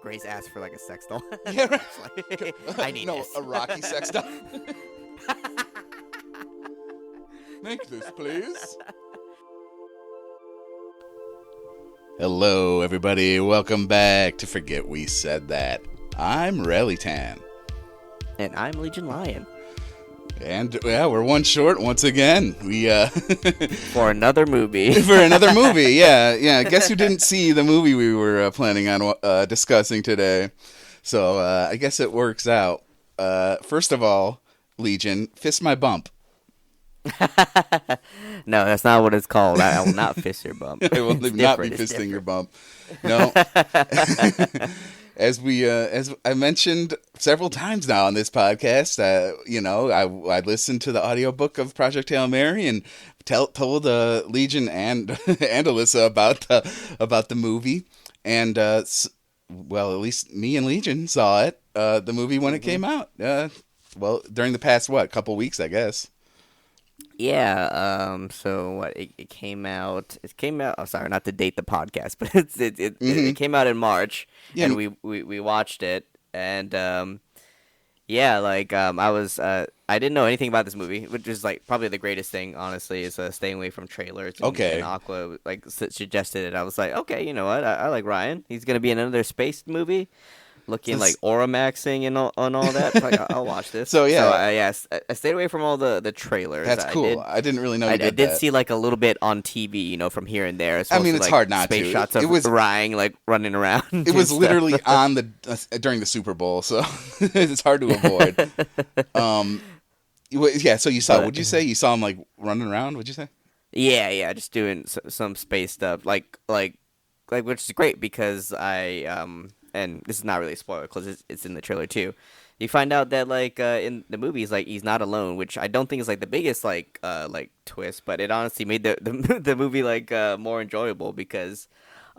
Grace asked for like a sex doll. Yeah, right. I need no, this. a Rocky sex doll. Make this, please. Hello, everybody. Welcome back to Forget We Said That. I'm Relytan. And I'm Legion Lion. And, yeah, we're one short once again. We, For another movie. For another movie, yeah. Guess who didn't see the movie we were planning on discussing today? So, I guess it works out. First of all, Legion, fist my bump. No, that's not what it's called. I will not fist your bump. I will not be fisting your bump. No. As I mentioned several times now on this podcast, I listened to the audiobook of Project Hail Mary and told Legion and Alyssa about the movie, and well, at least me and Legion saw it, the movie when it came out. During the past couple weeks, I guess. Yeah. So what? It came out. It came out. Oh, sorry, not to date the podcast, but it came out in March, and we watched it, and yeah, I didn't know anything about this movie, which is like probably the greatest thing, honestly, is staying away from trailers. And Aqua suggested it. I was like, okay, you know what? I like Ryan. He's gonna be in another space movie. Looking like Auramaxing and all that. Like, I'll watch this. So yeah, I stayed away from all the trailers. That's cool. I didn't really know. I did see like a little bit on TV, from here and there. I mean, it's hard not space to. shots of Ryan like running around. It was literally on during the Super Bowl, so it's hard to avoid. Yeah. So you saw? Would you say you saw him like running around? Would you say? Yeah, just doing some space stuff, like which is great because and this is not really a spoiler because it's in the trailer too. You find out that in the movies he's not alone, which I don't think is the biggest twist, but it honestly made the movie more enjoyable because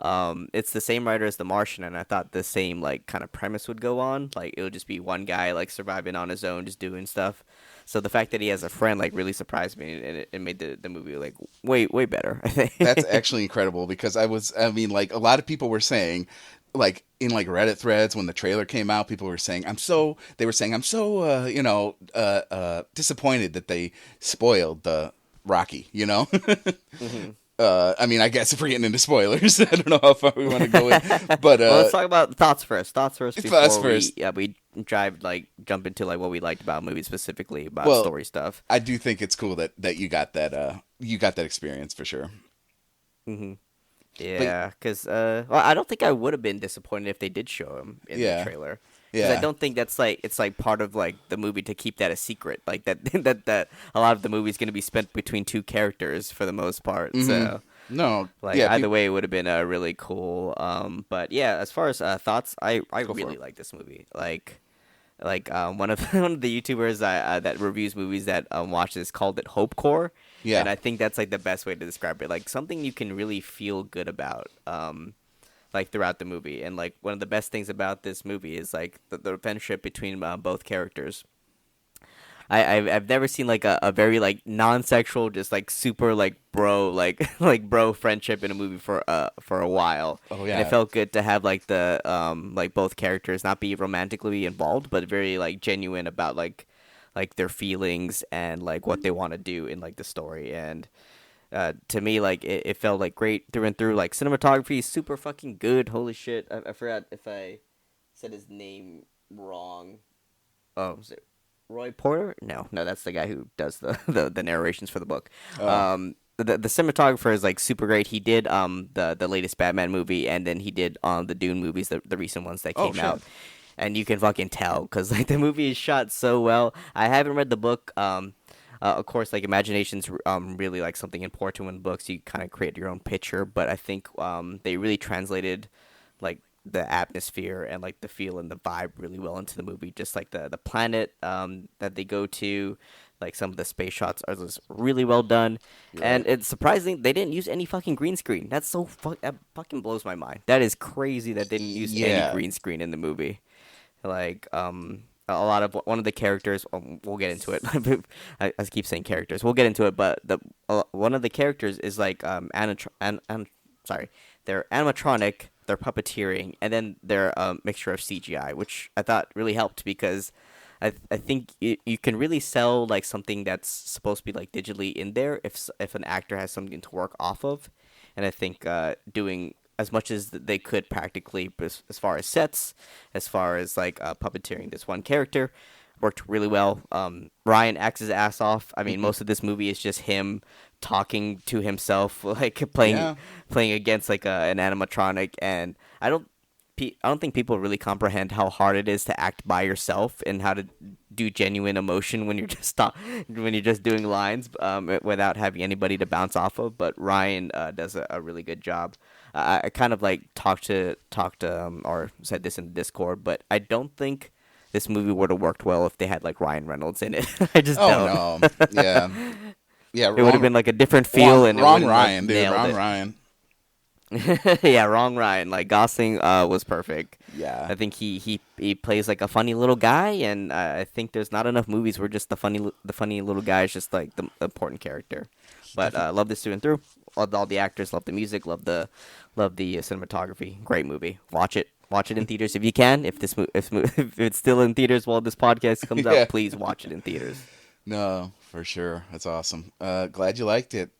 it's the same writer as The Martian, and I thought the same kind of premise would go on. It would just be one guy surviving on his own, just doing stuff. So the fact that he has a friend really surprised me, and it made the movie way better. I think that's actually incredible because a lot of people were saying. In Reddit threads when the trailer came out, people were saying I'm so disappointed that they spoiled the Rocky, Mm-hmm. I guess if we're getting into spoilers, I don't know how far we want to go in, but let's talk about thoughts first. Before we jump into what we liked about movies, specifically about story stuff. I do think it's cool that you got that experience for sure. Mm-hmm. Yeah, because I don't think I would have been disappointed if they did show him in the trailer. Because I don't think that's it's part of the movie to keep that a secret. That a lot of the movie is going to be spent between two characters for the most part. Mm-hmm. So either way, it would have been really cool. But yeah, as far as thoughts, I really like this movie. One of the YouTubers that reviews movies that watch this called it Hopecore. Yeah, and I think that's the best way to describe it. Something you can really feel good about, throughout the movie. And one of the best things about this movie is the friendship between both characters. I've never seen a very non-sexual, just super bro bro friendship in a movie for a while. Oh yeah, and it felt good to have the both characters not be romantically involved, but very genuine about their feelings and what they want to do in the story. And to me it felt great through and through. Cinematography is super fucking good. Holy shit, I forgot if I said his name wrong. Oh, was it Roy Porter? No, that's the guy who does the narrations for the book. The cinematographer is super great. He did the latest Batman movie, and then he did the Dune movies, the recent ones that came out. And you can fucking tell because the movie is shot so well. I haven't read the book. Of course, imagination's really something important in books. You kind of create your own picture, but I think they really translated the atmosphere and the feel and the vibe really well into the movie. Just the planet that they go to, some of the space shots are just really well done. Yeah. And it's surprising they didn't use any fucking green screen. That's that fucking blows my mind. That is crazy that they didn't use any green screen in the movie. A lot of one of the characters, we'll get into it. I keep saying characters. We'll get into it, but one of the characters is they're animatronic their puppeteering and then their mixture of CGI, which I thought really helped because I think you can really sell like something that's supposed to be like digitally in there if an actor has something to work off of, and I think doing as much as they could practically as far as sets, as far as like puppeteering this one character, worked really well. Ryan acts his ass off. I mean, most of this movie is just him talking to himself, like playing against like an animatronic, and I don't think people really comprehend how hard it is to act by yourself and how to do genuine emotion when you're just doing lines without having anybody to bounce off of. But Ryan does a really good job. I kind of like talked or said this in Discord, but I don't think this movie would have worked well if they had like Ryan Reynolds in it. I just don't. No, yeah, yeah. It would have been like a different feel, and wrong it Ryan, like, dude. Wrong Ryan. Yeah, wrong Ryan. Like Gosling was perfect. Yeah, I think he plays like a funny little guy, and I think there's not enough movies where just the funny little guy is just like the important character. But love this through and through. Loved all the actors. Love the music. Love the cinematography. Great movie. Watch it. Watch it in theaters if you can. If it's still in theaters while this podcast comes out, please watch it in theaters. No, for sure. That's awesome. Glad you liked it.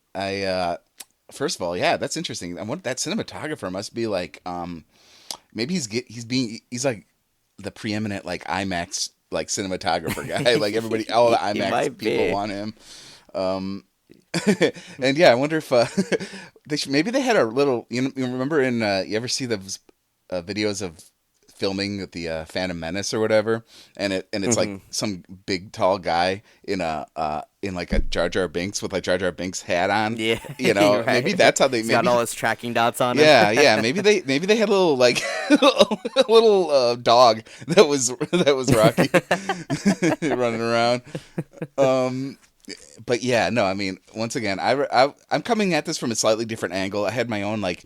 First of all, yeah, that's interesting. I wonder that cinematographer must be like, maybe he's like the preeminent like IMAX like cinematographer guy. Like everybody, all the IMAX people want him. And yeah, I wonder if maybe they had a little. You remember in you ever see those videos of filming at the Phantom Menace or whatever, and it's like some big tall guy in like a Jar Jar Binks with like Jar Jar Binks hat on. Yeah, you know, right. Maybe that's how they got all his tracking dots on. Yeah, yeah. Maybe they had a little like a little dog that was Rocky running around. But yeah, no. I mean, once again, I'm coming at this from a slightly different angle. I had my own like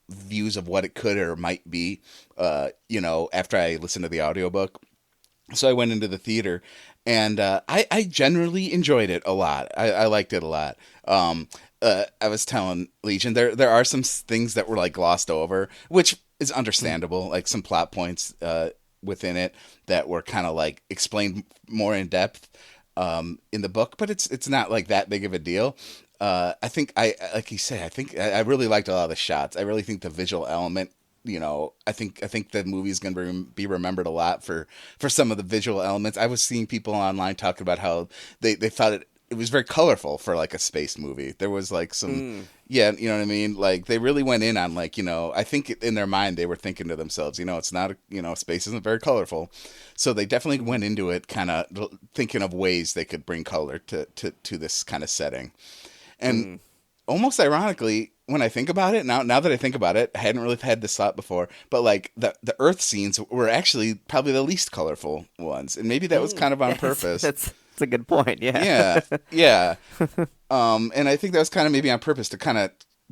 views of what it could or might be, after I listened to the audiobook. So I went into the theater, and I generally enjoyed it a lot. I liked it a lot. I was telling Legion, there are some things that were like glossed over, which is understandable, like some plot points within it that were kind of like explained more in depth in the book, but it's not like that big of a deal. I think like you say, I think I really liked a lot of the shots. I really think the visual element, I think the movie is going to be remembered a lot for some of the visual elements. I was seeing people online talking about how they thought it was very colorful for like a space movie. There was like some, yeah, you know what I mean? Like they really went in on like, I think in their mind they were thinking to themselves, it's not, space isn't very colorful. So they definitely went into it kind of thinking of ways they could bring color to this kind of setting. And almost ironically, when I think about it, now that I think about it, I hadn't really had this thought before, but like the Earth scenes were actually probably the least colorful ones. And maybe that was kind of on purpose. That's a good point. Yeah. Yeah. And I think that was kind of maybe on purpose to kind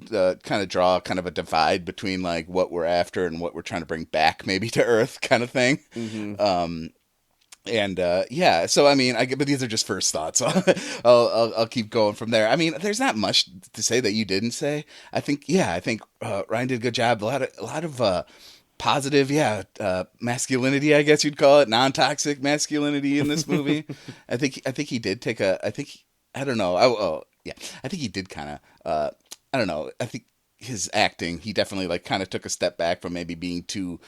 of draw kind of a divide between like what we're after and what we're trying to bring back maybe to Earth kind of thing. And yeah, so I mean, but these are just first thoughts. I'll keep going from there. I mean, there's not much to say that you didn't say. I think Ryan did a good job. A lot of positive, masculinity, I guess you'd call it, non-toxic masculinity in this movie. I think he did take I don't know. I think he did kind of. I don't know. I think his acting, he definitely like kind of took a step back from maybe being too.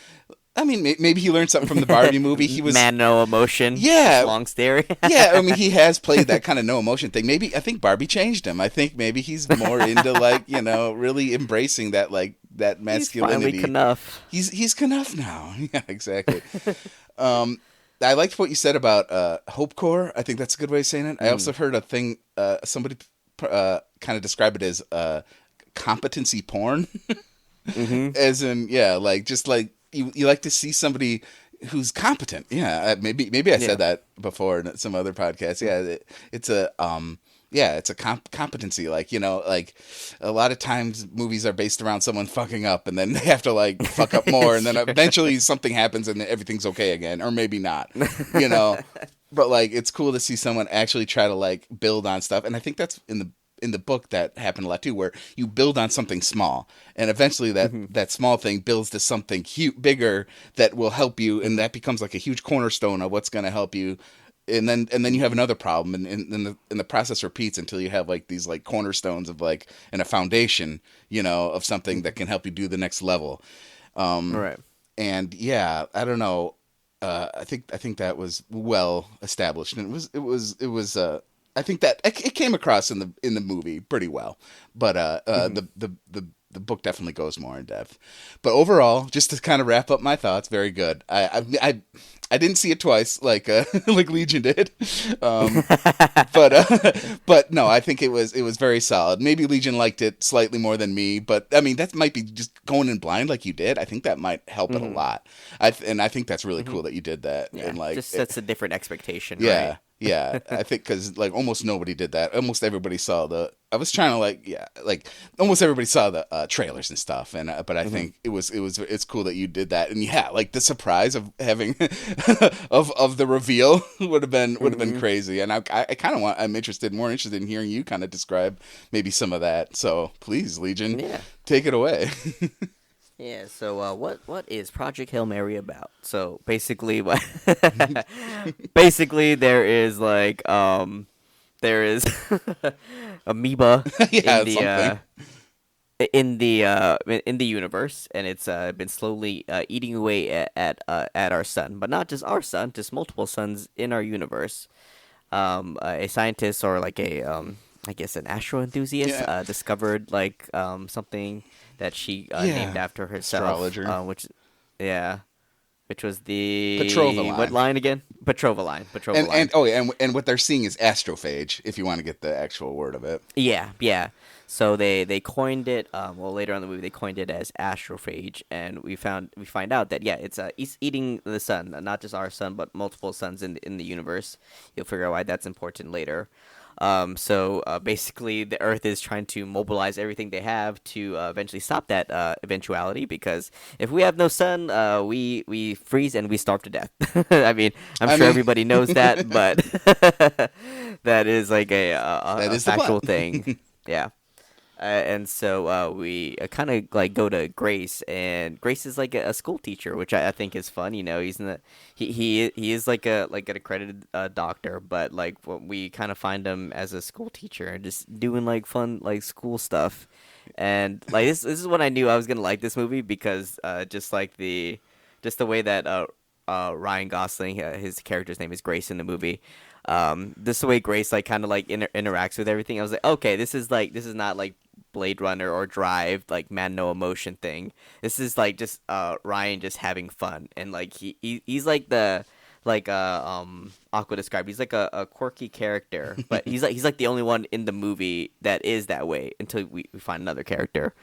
I mean, maybe he learned something from the Barbie movie. He was man, no emotion. Yeah, long stare. Yeah, I mean, he has played that kind of no emotion thing. Maybe I think Barbie changed him. I think maybe he's more into like really embracing that like that masculinity. He's finally Knuff. He's Knuff now. Yeah, exactly. I liked what you said about Hope Corps. I think that's a good way of saying it. I also heard a thing. Somebody kind of describe it as competency porn, as in like just like. You like to see somebody who's competent. Yeah, maybe I said that before in some other podcasts. Yeah, it's a competency. Like like a lot of times movies are based around someone fucking up, and then they have to like fuck up more, and then eventually something happens and everything's okay again, or maybe not. But like it's cool to see someone actually try to like build on stuff, and I think that's in the book that happened a lot too, where you build on something small, and eventually that small thing builds to something bigger that will help you, and that becomes like a huge cornerstone of what's going to help you. And then you have another problem, and the process repeats until you have like these like cornerstones of like and a foundation, of something that can help you do the next level. Right. And yeah, I don't know. I think that was well established, and it was. I think that it came across in the movie pretty well, but the book definitely goes more in depth. But overall, just to kind of wrap up my thoughts, very good. I didn't see it twice like like Legion did, but no, I think it was very solid. Maybe Legion liked it slightly more than me, but I mean that might be just going in blind like you did. I think that might help it a lot. I think that's really cool that you did that. Yeah, and like just sets a different expectation. Yeah. Right? Yeah, I think because like almost nobody did that. Almost everybody saw I was trying to like almost everybody saw the trailers and stuff. And but I think it's cool that you did that. And yeah, like the surprise of having of the reveal would have been crazy. And I kind of I'm more interested in hearing you kind of describe maybe some of that. So please, Legion, take it away. Yeah, so what is Project Hail Mary about? So basically, basically there is like there is amoeba in the universe, and it's been slowly eating away at our sun, but not just our sun, just multiple suns in our universe. A scientist or like I guess an astro enthusiast discovered like something that she named after herself, astrologer, which was the Petrovaline. What line again? Petrovaline. And what they're seeing is astrophage. If you want to get the actual word of it, yeah. So they coined it. Later on in the movie, they coined it as astrophage, and we find out that it's eating the sun, not just our sun, but multiple suns in the universe. You'll figure out why that's important later. So basically, the Earth is trying to mobilize everything they have to eventually stop that eventuality. Because if we have no sun, we freeze and we starve to death. I mean, I'm sure everybody knows that, but that is like a factual thing. Yeah. And so we kind of like go to Grace, and Grace is like a school teacher, which I think is fun. He is like an accredited doctor, but like we kind of find him as a school teacher and just doing like fun like school stuff. And like this is when I knew I was gonna like this movie, because just the way that Ryan Gosling, his character's name is Grace in the movie. This is the way Grace like kind of like interacts with everything. I was like, okay, this is not like Blade Runner or Drive, like Man No Emotion thing. This is like just Ryan just having fun, and like he's like the Aqua described. He's like a quirky character, but he's like the only one in the movie that is that way until we find another character.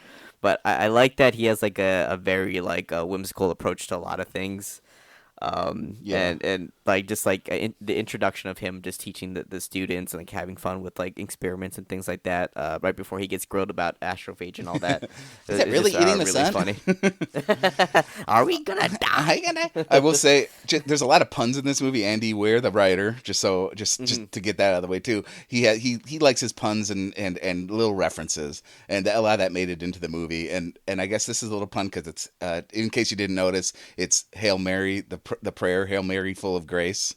But I like that he has like a very like a whimsical approach to a lot of things. And like just like the introduction of him just teaching the students and like having fun with like experiments and things like that right before he gets grilled about astrophage and all that. Is that really eating the sun? Funny. Are we gonna die? I will say there's a lot of puns in this movie. Andy Weir, the writer, just to get that out of the way too. He likes his puns and little references, and a lot of that made it into the movie. And I guess this is a little pun because it's in case you didn't notice, it's Hail Mary, the prayer, Hail Mary, full of grace.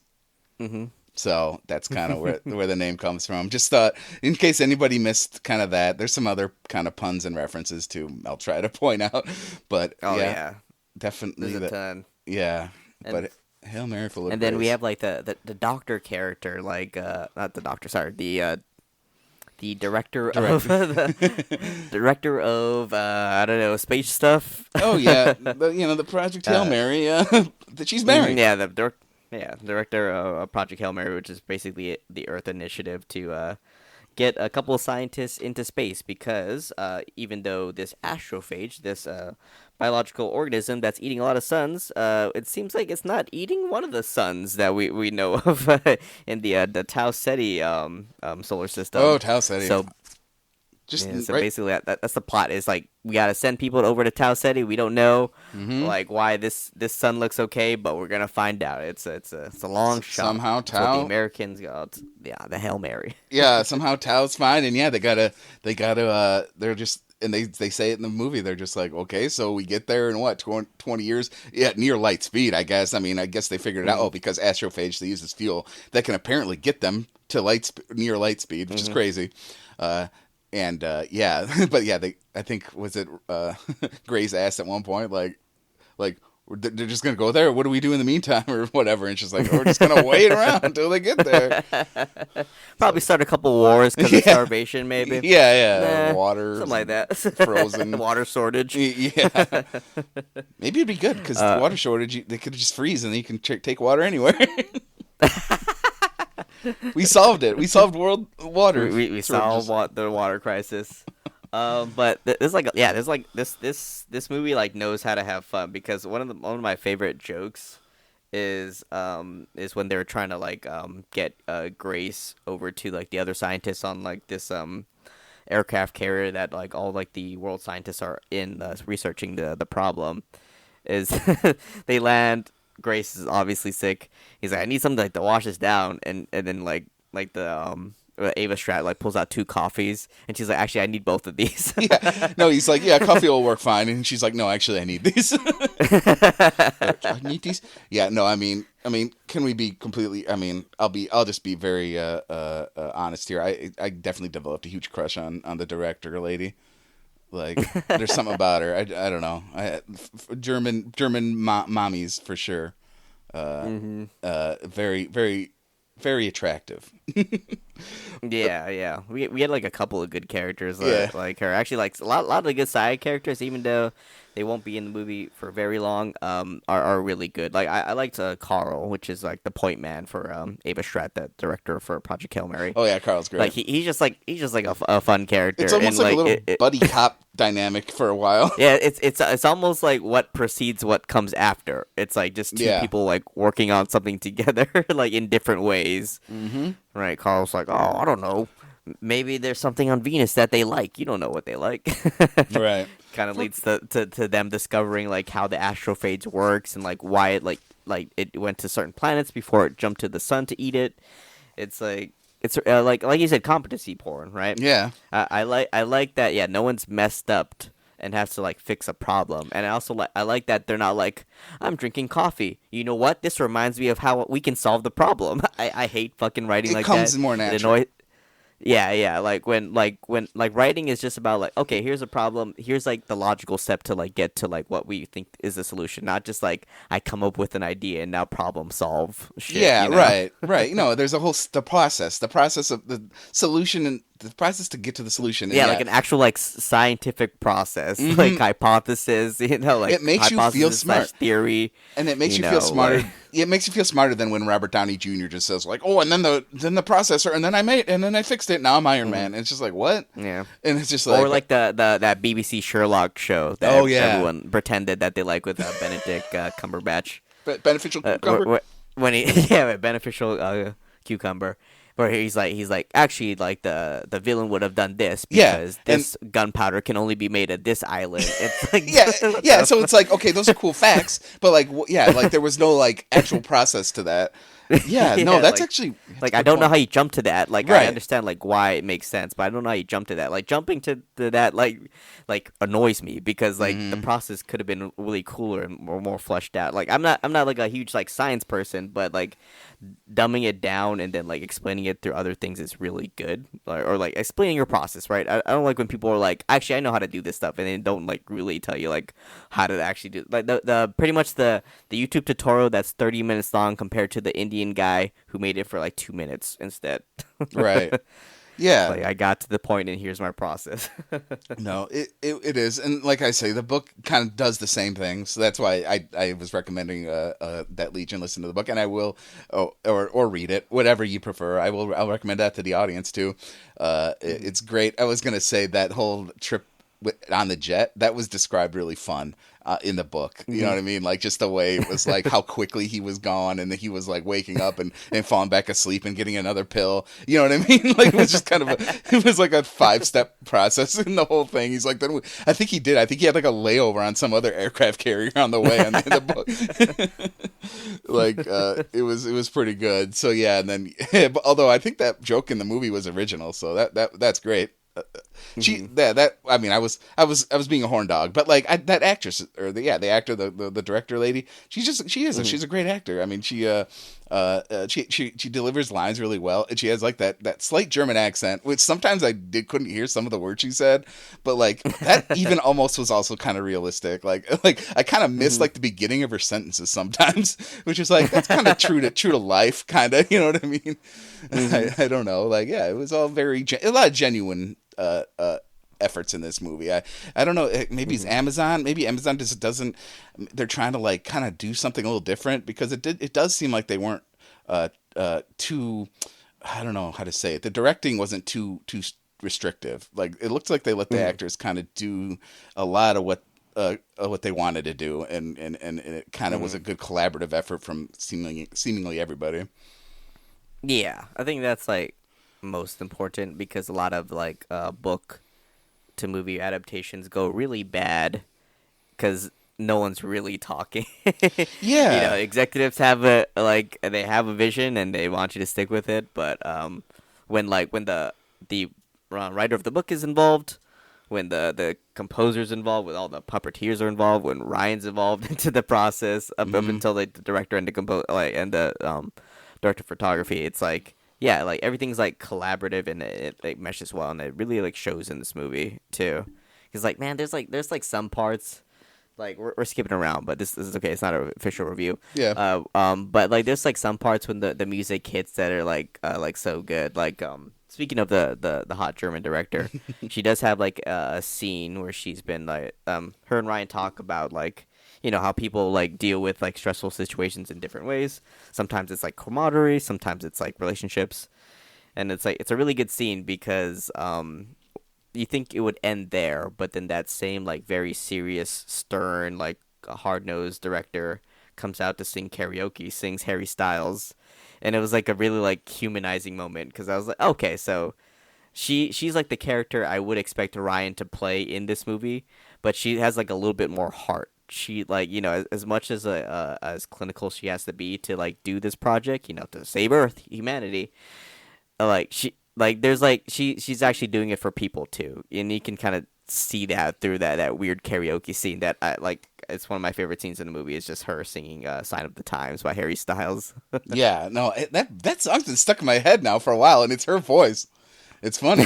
Mm-hmm. So that's kind of where the name comes from. Just thought, in case anybody missed kind of that, there's some other kind of puns and references too. I'll try to point out, but definitely there's a ton. Yeah, but Hail Mary, full of grace. And then we have like the doctor character, like not the doctor, sorry, the director of I don't know, space stuff. Oh yeah, the Project Hail Mary. That she's married. Yeah, the director of Project Hail Mary, which is basically the Earth Initiative to get a couple of scientists into space, because even though this astrophage, this biological organism that's eating a lot of suns, it seems like it's not eating one of the suns that we know of in the Tau Ceti solar system. Oh, Tau Ceti. So Just yeah, so basically, that's the plot. Is like we gotta send people over to Tau Ceti. We don't know like why this sun looks okay, but we're gonna find out. It's a long shot. Somehow It's what the Tau, Americans got. Yeah, the Hail Mary. yeah, somehow Tau's fine, and yeah, they gotta. They're just. And they say it in the movie. They're just like, okay, so we get there in what, 20 years? Yeah, near light speed, I guess. I mean, I guess they figured it out. Oh, because astrophage, they use this fuel that can apparently get them to near light speed, which is crazy. Yeah, but yeah, I think, was it Gray's asked at one point, like they're just gonna go there. What do we do in the meantime, or whatever? And she's like, we're just gonna wait around until they get there. Probably start a couple wars because of starvation, maybe. Yeah, water, something like that. Frozen water shortage. Yeah, maybe it'd be good because the water shortage, they could just freeze and then you can take water anywhere. We solved it. We solved world water. We solved the water crisis. But there's this movie like knows how to have fun, because one of my favorite jokes is when they're trying to like get Grace over to like the other scientists on like this aircraft carrier that like all like the world scientists are in researching the problem. Is they land. Grace is obviously sick. He's like, I need something like to wash this down, and then like the Ava Strat like pulls out 2 coffees, and she's like, actually, I need both of these. Yeah, no, he's like, yeah, coffee will work fine, and she's like, no, actually, I need these. I need these. Yeah, no, I mean, can we be completely? I mean, I'll just be very honest here. I definitely developed a huge crush on the director lady. Like, there's something about her. I don't know. German mommies for sure. Very, very, very attractive. Yeah. We had like a couple of good characters like her. Actually, like a lot of the good side characters, even though they won't be in the movie for very long, are really good. Like I liked Carl, which is like the point man for Ava Strat, the director for Project Hail Mary. Oh yeah, Carl's great. Like he's just like a fun character. It's almost like a little buddy cop dynamic for a while. Yeah, it's almost like what precedes what comes after. It's like just two people like working on something together, like in different ways. Mm-hmm. Right? Carl's like, oh, I don't know. Maybe there's something on Venus that they like. You don't know what they like. Right. Kind of leads to them discovering like how the astrophage works and like why it like it went to certain planets before it jumped to the sun to eat it. It's like like you said, competency porn, right? Yeah. I like that. Yeah, no one's messed up and has to like fix a problem. And I like that they're not like, I'm drinking coffee. You know what? This reminds me of how we can solve the problem. I hate fucking writing like that. It comes more natural. Yeah. Like when writing is just about like, okay, here's a problem. Here's like the logical step to like get to like what we think is the solution. Not just like I come up with an idea and now problem solve shit. Yeah, you know? right. You know, there's a whole the process of the solution and the process to get to the solution. Yeah, like an actual like scientific process, like hypothesis. You know, like it makes you feel smart. Theory, and it makes you feel smarter. Like, it makes you feel smarter than when Robert Downey Jr. just says like, "Oh, and then the processor, and then I fixed it. Now I'm Iron Man." And it's just like, what? Yeah, and it's just like, or like that BBC Sherlock show that everyone pretended that they like with Benedict Cumberbatch. Beneficial cucumber. When he beneficial cucumber. Where he's like actually like the villain would have done this because this gunpowder can only be made at this island. It's like yeah. So it's like, okay, those are cool facts, but like like there was no like actual process to that. Yeah, no, that's actually like I don't know how you jump to that. Like I understand like why it makes sense, but I don't know how you jump to that. Like jumping to that like annoys me because like the process could have been really cooler and more fleshed out. Like I'm not like a huge like science person, but like dumbing it down and then like explaining it through other things is really good. Or like explaining your process, right? I don't like when people are like, actually I know how to do this stuff, and then don't like really tell you like how to actually do like the pretty much the YouTube tutorial that's 30 minutes long compared to the Indian guy who made it for like 2 minutes instead. Right. Yeah. Like I got to the point and here's my process. No, it is. And like I say, the book kind of does the same thing. So that's why I was recommending that Legion listen to the book, and I will or read it, whatever you prefer. I'll recommend that to the audience too. It's great. I was going to say that whole trip on the jet, that was described really fun in the book. You know what I mean? Like just the way it was like how quickly he was gone, and then he was like waking up and falling back asleep and getting another pill. You know what I mean? Like it was just kind of it was like a 5-step process in the whole thing. He's like, then I think he had like a layover on some other aircraft carrier on the way in the book. Like it was pretty good. So yeah, and then although I think that joke in the movie was original, so that's great. I mean, I was being a horn dog, but like that actress or the actor, the director lady, she's a great actor. I mean, she delivers lines really well, and she has like that slight German accent, which sometimes couldn't hear some of the words she said, but like that even almost was also kind of realistic. Like I kind of miss like the beginning of her sentences sometimes, which is like that's kind of true to life, kind of. You know what I mean? I don't know. Like yeah, it was all a lot of genuine efforts in this movie. I don't know. Maybe it's Amazon. Maybe Amazon just doesn't. They're trying to like kind of do something a little different because it does seem like they weren't too. I don't know how to say it. The directing wasn't too restrictive. Like it looks like they let the actors kind of do a lot of what they wanted to do, and it kind of was a good collaborative effort from seemingly everybody. Yeah, I think that's like most important because a lot of like book to movie adaptations go really bad because no one's really talking. Yeah, executives have they have a vision and they want you to stick with it, but when the writer of the book is involved, when the composer's involved, when all the puppeteers are involved, when Ryan's involved into the process up until the director and the director of photography, it's like yeah, like everything's like collaborative and it like meshes well, and it really like shows in this movie too. Because like man, there's some parts like we're skipping around, but this is okay. It's not an official review. Yeah. But like there's like some parts when the music hits that are like so good. Like speaking of the hot German director, she does have like a scene where she's been like her and Ryan talk about like. How people like deal with like stressful situations in different ways. Sometimes it's like camaraderie, sometimes it's like relationships, and it's a really good scene because you think it would end there, but then that same like very serious, stern, like hard-nosed director comes out to sing karaoke, sings Harry Styles, and it was like a really like humanizing moment because I was like, okay, so she's like the character I would expect Ryan to play in this movie, but she has like a little bit more heart. She like as much as as clinical she has to be to like do this project, to save Earth, humanity. She's actually doing it for people too, and you can kind of see that through that weird karaoke scene that I like. It's one of my favorite scenes in the movie. Is just her singing "Sign of the Times" by Harry Styles. Yeah, no, that song's been stuck in my head now for a while, and it's her voice. It's funny.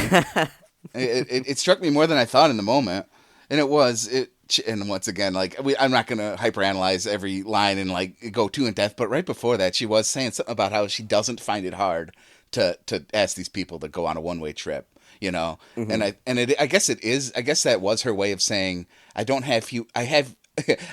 it struck me more than I thought in the moment, and it was it. And once again, like I'm not gonna hyperanalyze every line and like go too in depth, but right before that, she was saying something about how she doesn't find it hard to ask these people to go on a one-way trip, And I guess it is. I guess that was her way of saying I don't have you. I have.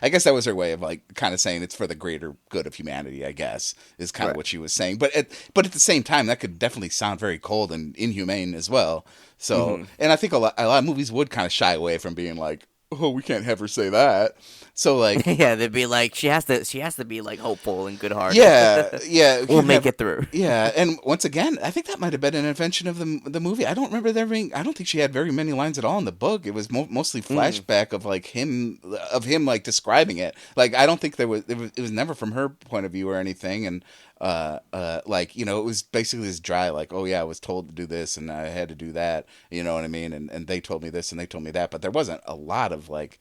I guess that was her way of like kind of saying it's for the greater good of humanity. I guess is kind of what she was saying, but at the same time, that could definitely sound very cold and inhumane as well. So, and I think a lot of movies would kind of shy away from being like, oh, we can't have her say that. So like, yeah, they'd be like, she has to be like hopeful and good-hearted. Yeah, we'll make it through. Yeah, and once again, I think that might have been an invention of the movie. I don't remember there being. I don't think she had very many lines at all in the book. It was mostly flashback of like him like describing it. Like I don't think it was never from her point of view or anything. And like it was basically this dry like, oh yeah, I was told to do this and I had to do that. You know what I mean? And they told me this and they told me that, but there wasn't a lot of like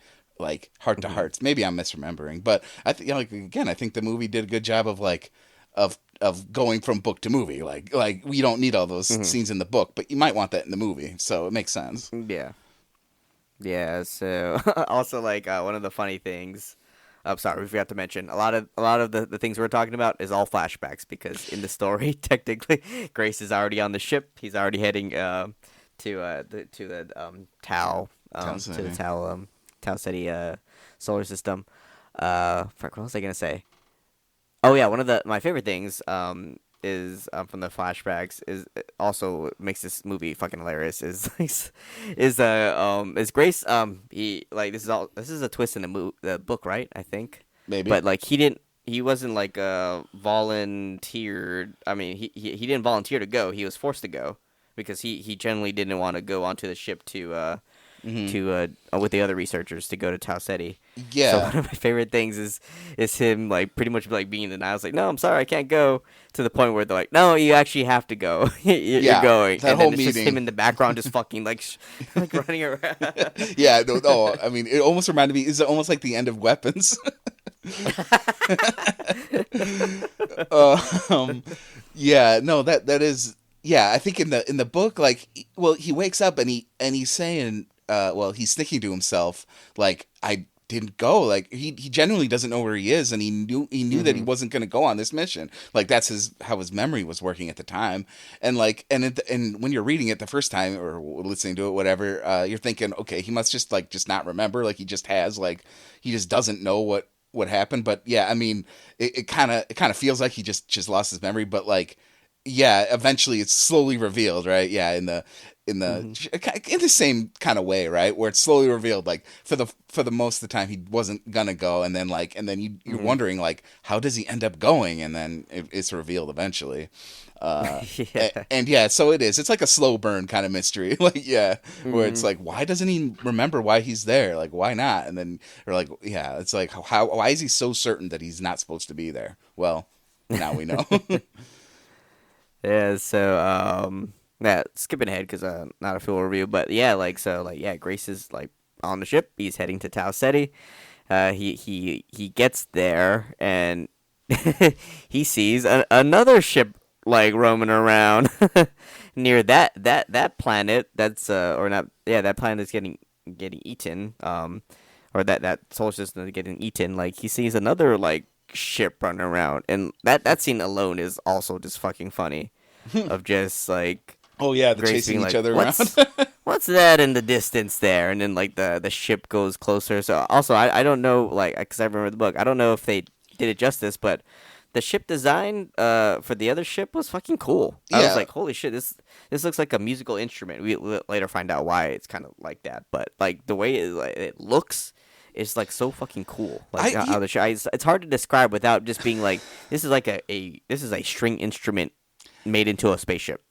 heart to hearts. Maybe I'm misremembering, but I think I think the movie did a good job of like of going from book to movie. Like we don't need all those scenes in the book, but you might want that in the movie, so it makes sense. Yeah. So also like one of the funny things. I'm sorry, we forgot to mention a lot of the things we're talking about is all flashbacks because in the story, technically, Grace is already on the ship. He's already heading to the Tau to the Tau Ceti solar system. What was I gonna say? Oh yeah, one of my favorite things from the flashbacks is also makes this movie fucking hilarious. Is Grace he like this is a twist in the book, right? I think Maybe, but like he wasn't like volunteered. I mean he didn't volunteer to go. He was forced to go because he generally didn't want to go onto the ship to with the other researchers to go to Tau Ceti. Yeah. So one of my favorite things is him like pretty much like being denied. I was like, no, I'm sorry, I can't go. To the point where they're like, no, you actually have to go. You're going. That and whole then it's meeting. just him in the background, just fucking like running around. Yeah. No. I mean, it almost reminded me. It's almost like the end of Weapons. Yeah. No. That is. Yeah. I think in the book, like, well, he wakes up and he's saying, he's thinking to himself, like, I didn't go. Like, he genuinely doesn't know where he is, and he knew that he wasn't going to go on this mission. Like, that's how his memory was working at the time. And like, and when you're reading it the first time or listening to it, whatever, you're thinking, okay, he must just not remember. Like, he just doesn't know what happened. But yeah, I mean, it kind of feels like he just lost his memory. But like, yeah, eventually it's slowly revealed, right? Yeah, in the same kind of way, right? Where it's slowly revealed, like for the most of the time he wasn't gonna go, and then you're wondering like, how does he end up going? And then it's revealed eventually. And yeah, so it is. It's like a slow burn kind of mystery, like where it's like, why doesn't he remember why he's there? like, why not? And then or like, yeah, it's like, why is he so certain that he's not supposed to be there? Well, now we know. Yeah. So yeah, skipping ahead because not a full review, but yeah, Grace is like on the ship. He's heading to Tau Ceti. He gets there and he sees another ship like roaming around near that planet. That's or not? Yeah, that planet is getting eaten. Or that solar system is getting eaten. Like he sees another like ship running around, and that scene alone is also just fucking funny. Of just like, oh yeah, the chasing each other around. What's that in the distance there? And then like the ship goes closer. So also I don't know, like, because I remember the book, I don't know if they did it justice, but the ship design for the other ship was fucking cool. Yeah. I was like, holy shit, this looks like a musical instrument. We later find out why it's kind of like that, but like the way it looks. It's like so fucking cool. Like it's hard to describe without just being like, this is like this is a string instrument made into a spaceship.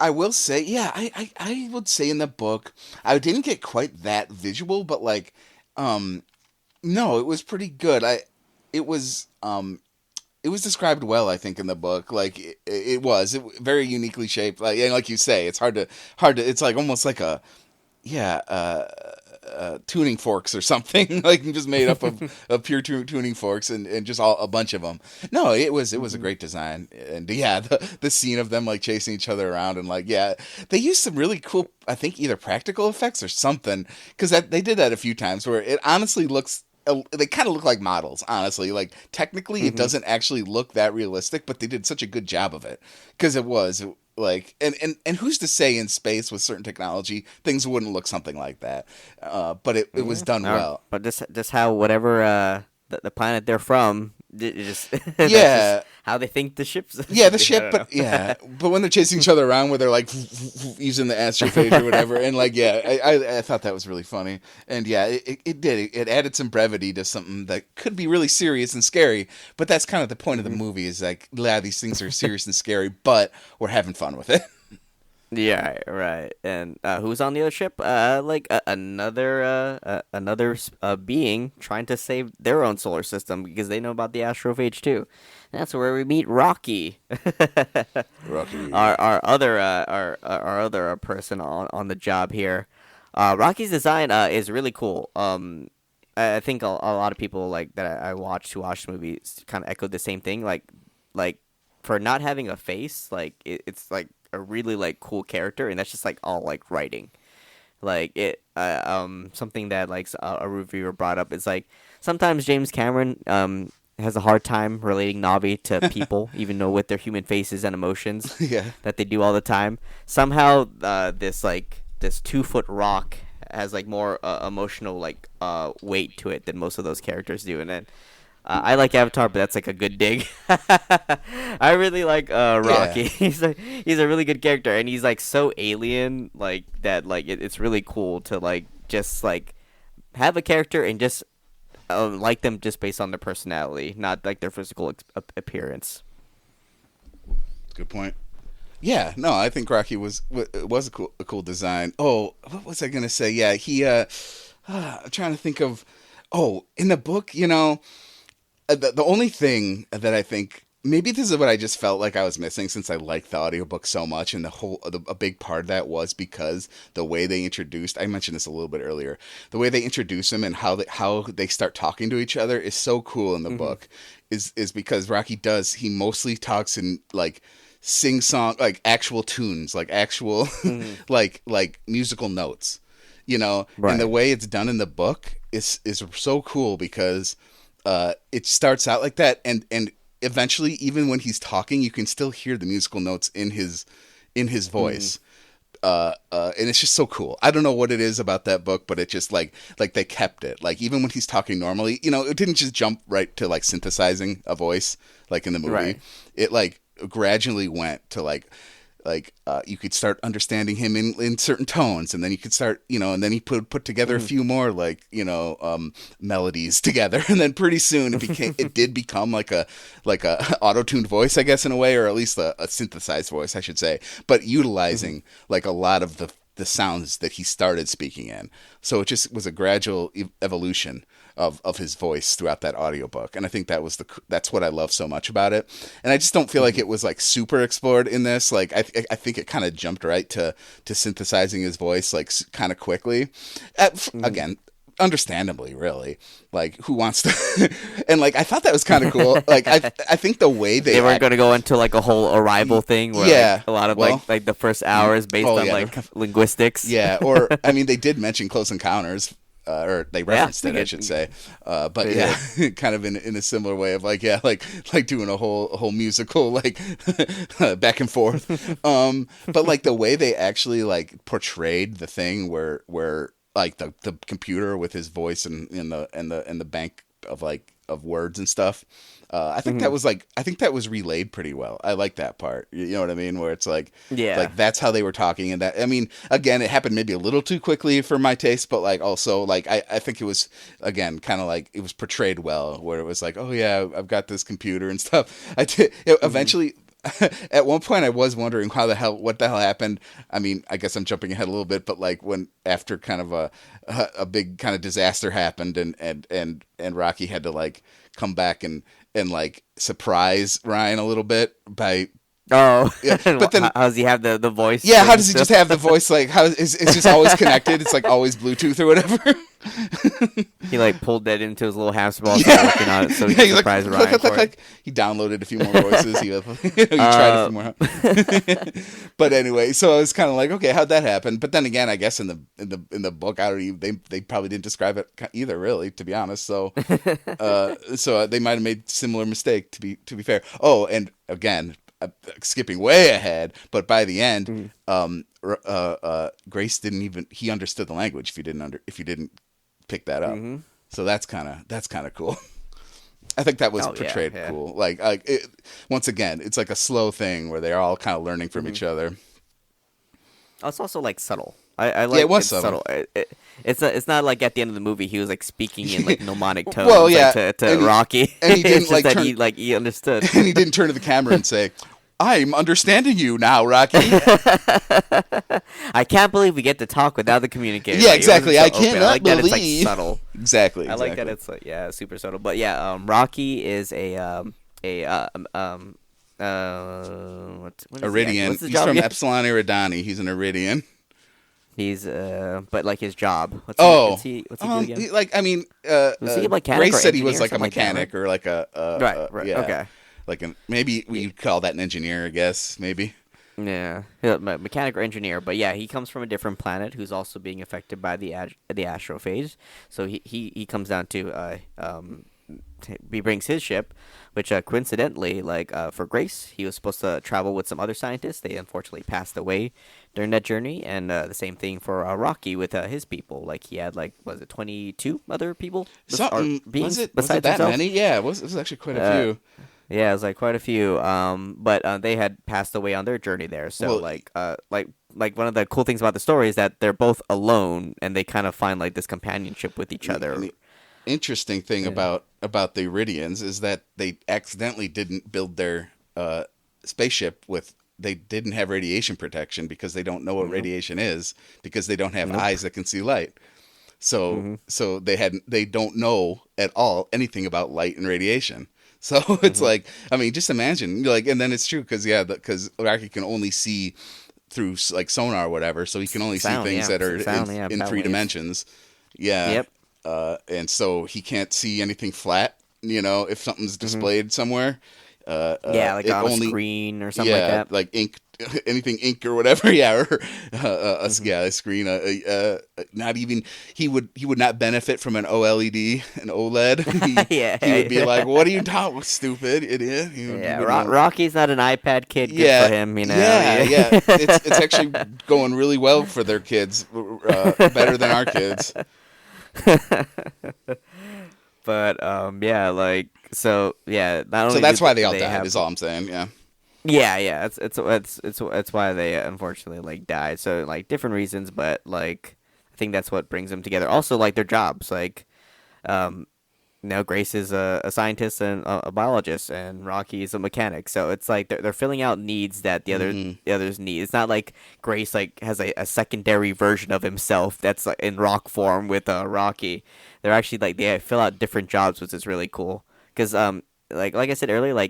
I will say, yeah, I would say in the book, I didn't get quite that visual, but like, no, it was pretty good. It was described well, I think, in the book. Like it was very uniquely shaped. Like you say, it's hard to. It's like almost like tuning forks or something, like just made up of pure tuning forks and just a bunch of them. No, it was a great design, and yeah, the scene of them like chasing each other around and like, yeah, they used some really cool, I think either practical effects or something, because they did that a few times where it honestly looks. They kind of look like models, honestly. Like technically, it doesn't actually look that realistic, but they did such a good job of it because it was. Like and who's to say in space with certain technology things wouldn't look something like that, but it was done well. But just how whatever the planet they're from, it just yeah, just how they think the ship's the ship, but when they're chasing each other around where they're like using the astrophage or whatever, and like I thought that was really funny, and yeah, it added some brevity to something that could be really serious and scary, but that's kind of the point of the movie is like, yeah, these things are serious and scary, but we're having fun with it. Yeah, right. And who's on the other ship? Another being trying to save their own solar system because they know about the astrophage too. That's where we meet Rocky. Rocky, our other person on the job here. Rocky's design is really cool. I think a lot of people like that I watched who watched the movies kind of echoed the same thing. Like for not having a face, like it's like a really like cool character, and that's just like all like writing. Like it something that like a reviewer brought up is like sometimes James Cameron has a hard time relating Na'vi to people, even though with their human faces and emotions that they do all the time. Somehow this 2-foot rock has like more emotional like weight to it than most of those characters do, and then I like Avatar, but that's like a good dig. I really like Rocky. Yeah. He's a really good character, and he's like so alien, like that. Like it's really cool to like just like have a character and just like them just based on their personality, not like their physical appearance. Good point. Yeah, no, I think Rocky was a cool design. Oh, what was I gonna say? Yeah, I'm trying to think of. Oh, in the book, the only thing that I think maybe this is what I just felt like I was missing since I liked the audiobook so much, and a big part of that was because the way they introduced. I mentioned this a little bit earlier. The way they introduce them and how they start talking to each other is so cool in the book. Is because Rocky he mostly talks in like sing song, like actual tunes, like actual like musical notes, Right. and the way it's done in the book is so cool because it starts out like that, and eventually, even when he's talking, you can still hear the musical notes in his voice. And it's just so cool. I don't know what it is about that book, but it just like they kept it. Like even when he's talking normally, it didn't just jump right to like synthesizing a voice like in the movie. Right. It like gradually went to like you could start understanding him in certain tones, and then you could start, and then he put together a few more like melodies together, and then pretty soon it did become like a auto-tuned voice, I guess, in a way, or at least a synthesized voice, I should say, but utilizing like a lot of the sounds that he started speaking in. So it just was a gradual evolution of his voice throughout that audiobook. And I think that's what I love so much about it. And I just don't feel like it was like super explored in this. Like I think it kind of jumped right to synthesizing his voice like kind of quickly. Again, understandably, really. Like who wants to and like I thought that was kind of cool. Like I think the way they weren't going to go into like a whole arrival thing where like, a lot of like the first hour is based on like linguistics. Yeah, or I mean they did mention Close Encounters. Or they referenced it, I should say. But yeah, kind of in a similar way of like doing a whole musical like back and forth. But like the way they actually like portrayed the thing where like the computer with his voice and the bank of like of words and stuff. I think that was relayed pretty well. I like that part. You know what I mean? Where it's like that's how they were talking, and that, I mean, again, it happened maybe a little too quickly for my taste, but like also like I think it was again kind of like it was portrayed well, where it was like, oh yeah, I've got this computer and stuff. Eventually. At one point, I was wondering what the hell happened. I mean, I guess I'm jumping ahead a little bit, but like when after kind of a big kind of disaster happened, and Rocky had to like come back and like surprise Ryan a little bit by. Oh, yeah. But then how does he have the voice? Yeah, how does he just have the voice? Like, how is it's just always connected? It's like always Bluetooth or whatever. He like pulled that into his little hamster ball, working on it, so he could surprise Ryan. Like, he downloaded a few more voices. He tried a few more. But anyway, so I was kind of like, okay, how'd that happen? But then again, I guess in the book, they probably didn't describe it either, really, to be honest. So, so they might have made similar mistake to be fair. Oh, and again. Skipping way ahead, but by the end, Grace he understood the language if you didn't pick that up. So that's kind of cool. I think that was portrayed cool. Like once again, it's like a slow thing where they're all kind of learning from each other. Oh, it's also like subtle. I like it was subtle. It's not like at the end of the movie he was like speaking in like mnemonic tones to Rocky. And he didn't like he understood. And he didn't turn to the camera and say, I'm understanding you now, Rocky. I can't believe we get to talk without the communicator. Yeah, exactly. I cannot believe. That it's like subtle. Exactly. I like that it's like super subtle. But yeah, Rocky is Iridian. He's from Epsilon Eridani. He's an Iridian. He's but like his job. What's he do again? Like I mean, was he a mechanic? Grace said he was like a mechanic or like a right. Yeah, okay. Like maybe we call that an engineer, I guess, maybe. Yeah, mechanic or engineer, but yeah, he comes from a different planet who's also being affected by the astrophage. So he comes down to he brings his ship, which coincidentally, for Grace, he was supposed to travel with some other scientists. They unfortunately passed away during that journey, and the same thing for Rocky with his people. Like he had was it 22 other people, Something beings was it besides that himself? many? Yeah, it was actually quite a few. Yeah, it was quite a few. But they had passed away on their journey there. So Well, one of the cool things about the story is that they're both alone, and they kind of find this companionship with each other. and the interesting thing about the Iridians is that they accidentally didn't build their spaceship with. They didn't have radiation protection because they don't know what radiation is, because they don't have eyes that can see light. So they don't know at all anything about light and radiation. So it's just imagine, and then it's true because Rocky can only see through sonar or whatever, so he can only see things that are in three dimensions. Yeah. Yep. And so he can't see anything flat, if something's displayed somewhere. On a screen or something like that. Like ink, anything ink or whatever. Yeah, or a screen. Not even he would not benefit from an OLED, an OLED. He would be like, "What are you talking, stupid idiot?" Rocky's not an iPad kid. Good for him, Yeah. It's actually going really well for their kids, better than our kids. But so that's why they all died. Is all I'm saying. Yeah. Yeah. It's why they unfortunately died. So different reasons, but I think that's what brings them together. Also their jobs. Grace is a scientist and a biologist, and Rocky is a mechanic. So it's they're filling out needs that the others need. It's not like Grace has a secondary version of himself that's in rock form with Rocky. They're actually they fill out different jobs, which is really cool. Because like I said earlier,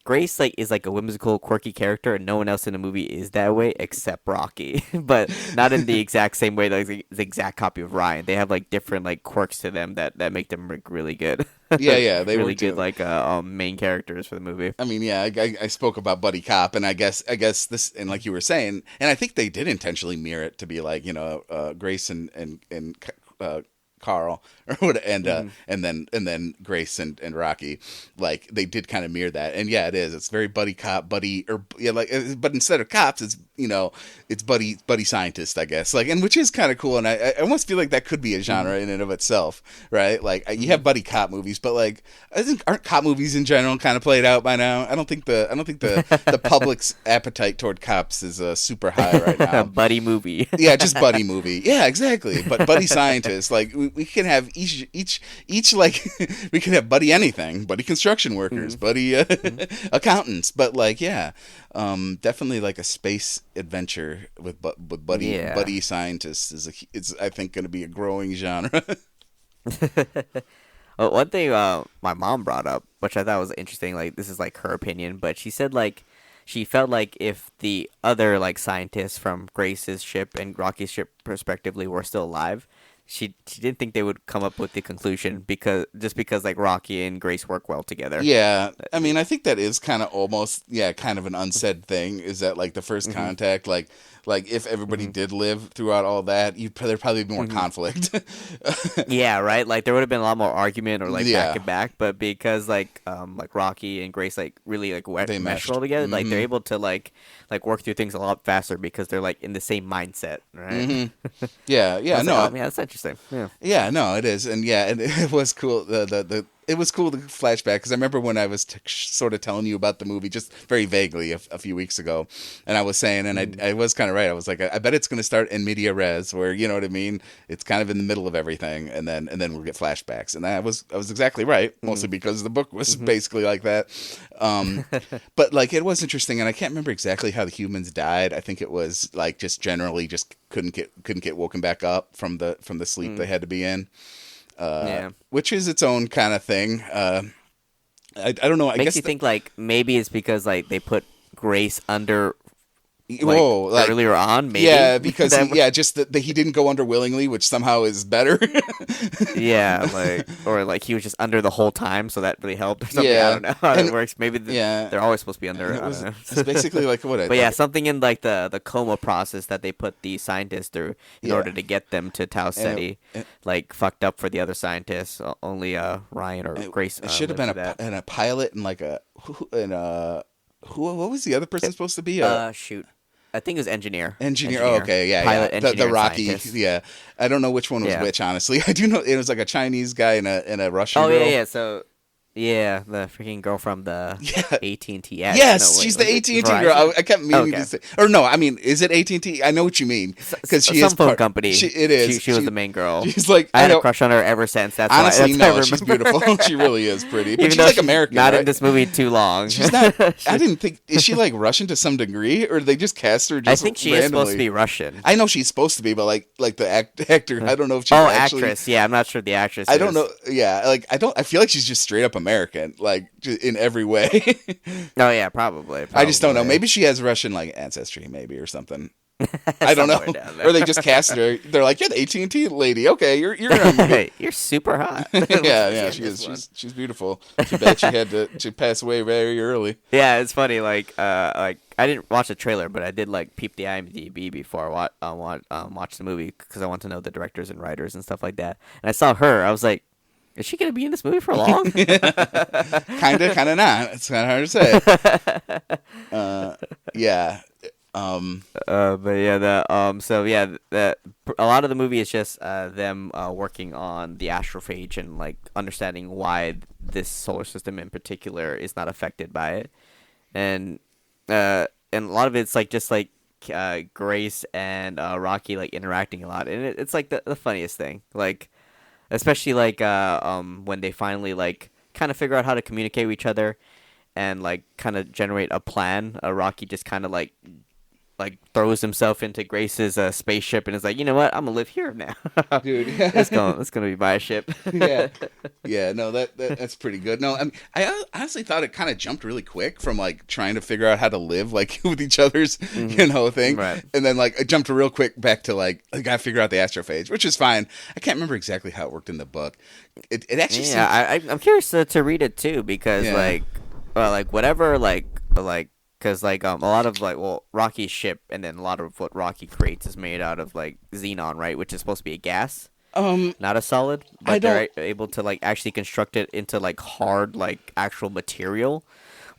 Grace is a whimsical, quirky character, and no one else in the movie is that way except Rocky. But not in the exact same way, the exact copy of Ryan. They have different quirks to them that make them really good. Yeah, they really were good main characters for the movie. I mean, yeah, I spoke about buddy cop, and I guess this, and like you were saying, and I think they did intentionally mirror it to be Grace and Carl, and then Grace and Rocky, they did kind of mirror that, and yeah, it is. It's very buddy cop, but instead of cops, it's buddy scientist, I guess, and which is kind of cool, and I almost feel like that could be a genre in and of itself, right? You have buddy cop movies, but I think aren't cop movies in general kind of played out by now? I don't think the public's appetite toward cops is super high right now. Buddy movie. Yeah, just buddy movie. Yeah, exactly. But buddy scientists, we can have each we can have buddy anything, buddy construction workers, buddy accountants, but definitely a space adventure with buddy scientists is I think going to be a growing genre. Well, one thing my mom brought up, which I thought was interesting, this is her opinion, but she said she felt if the other scientists from Grace's ship and Rocky's ship respectively were still alive, she didn't think they would come up with the conclusion because Rocky and Grace work well together. Yeah, I mean, I think that is kind of almost kind of an unsaid thing, is that the first contact, if everybody did live throughout all that, there'd probably be more conflict. Yeah, right. There would have been a lot more argument or back and back, but because Rocky and Grace really they mesh well together, they're able to work through things a lot faster because they're in the same mindset, right? Yeah, no, that's interesting. Yeah, no, it is, and it was cool. It was cool to flashback, because I remember when I was sort of telling you about the movie just very vaguely a few weeks ago, and I was saying, and I was kind of right. I was like, I bet it's going to start in media res, where you know what I mean. It's kind of in the middle of everything, and then we'll get flashbacks, and I was exactly right, mostly because the book was basically like that. But it was interesting, and I can't remember exactly how the humans died. I think it was just generally just couldn't get woken back up from the sleep they had to be in. Which is its own kind of thing. I don't know. I Makes guess you think maybe it's because they put Grace under Whoa, like earlier on, maybe. Yeah, because just that he didn't go under willingly, which somehow is better. Yeah, he was just under the whole time, so that really helped or something. Yeah. I don't know how that works. Maybe they're always supposed to be under. It's basically like what? But something in like the coma process that they put the scientists through in order to get them to Tau Ceti, like fucked up for the other scientists. Only Ryan or Grace. It should have been a pilot and like what was the other person supposed to be? Shoot. I think it was engineer. Oh, okay, yeah, pilot, yeah. Engineer, the Rocky, scientist. yeah. I don't know which one was which, honestly. I do know it was like a Chinese guy and a Russian girl. Oh, yeah. So, the freaking girl from the AT&T ad. Yes, she's the AT&T girl. I kept meaning to say. Or no, I mean, is it AT&T? I know what you mean. Because she is some phone company. It is. She was the main girl. She's like, I had a crush on her ever since. That's honestly, why. She's beautiful. She really is pretty. But even she's like American, not right? in this movie too long. She's not. I didn't think. Is she like Russian to some degree, or did they just cast her? I think she is supposed to be Russian. I know she's supposed to be, but like the actor, I don't know if she's actually. Actress. Yeah, I'm not sure the actress. I don't know. Yeah, like I feel like she's just straight up American, like in every way. Oh yeah, probably. I just don't know. Maybe she has Russian like ancestry, maybe or something. I don't know. Or they just cast her. They're like, you're the AT&T lady. Okay, you're you're super hot. yeah, she is. She's beautiful. Too bad she had to pass away very early. Yeah, it's funny. Like I didn't watch the trailer, but I did like peep the IMDb before I watch the movie because I want to know the directors and writers and stuff like that. And I saw her. I was like, is she gonna be in this movie for long? Kinda not. It's kind of hard to say. Yeah. But yeah, a lot of the movie is just them working on the astrophagy and like understanding why this solar system in particular is not affected by it, and a lot of it's like just like Grace and Rocky like interacting a lot, and it's like the funniest thing, like especially like when they finally like kind of figure out how to communicate with each other and like kind of generate a plan. Rocky just kind of like throws himself into Grace's spaceship and is like, you know what, I'm gonna live here now, dude. it's gonna be my ship. yeah. No, that's pretty good. No, I mean, I honestly thought it kind of jumped really quick from like trying to figure out how to live like with each other's, thing, right. And then like it jumped real quick back to like I gotta figure out the astrophagy, which is fine. I can't remember exactly how it worked in the book. It actually I'm curious to read it too because whatever because a lot of Rocky's ship and then a lot of what Rocky creates is made out of like xenon, right, which is supposed to be a gas, not a solid, but they're able to like actually construct it into like hard like actual material.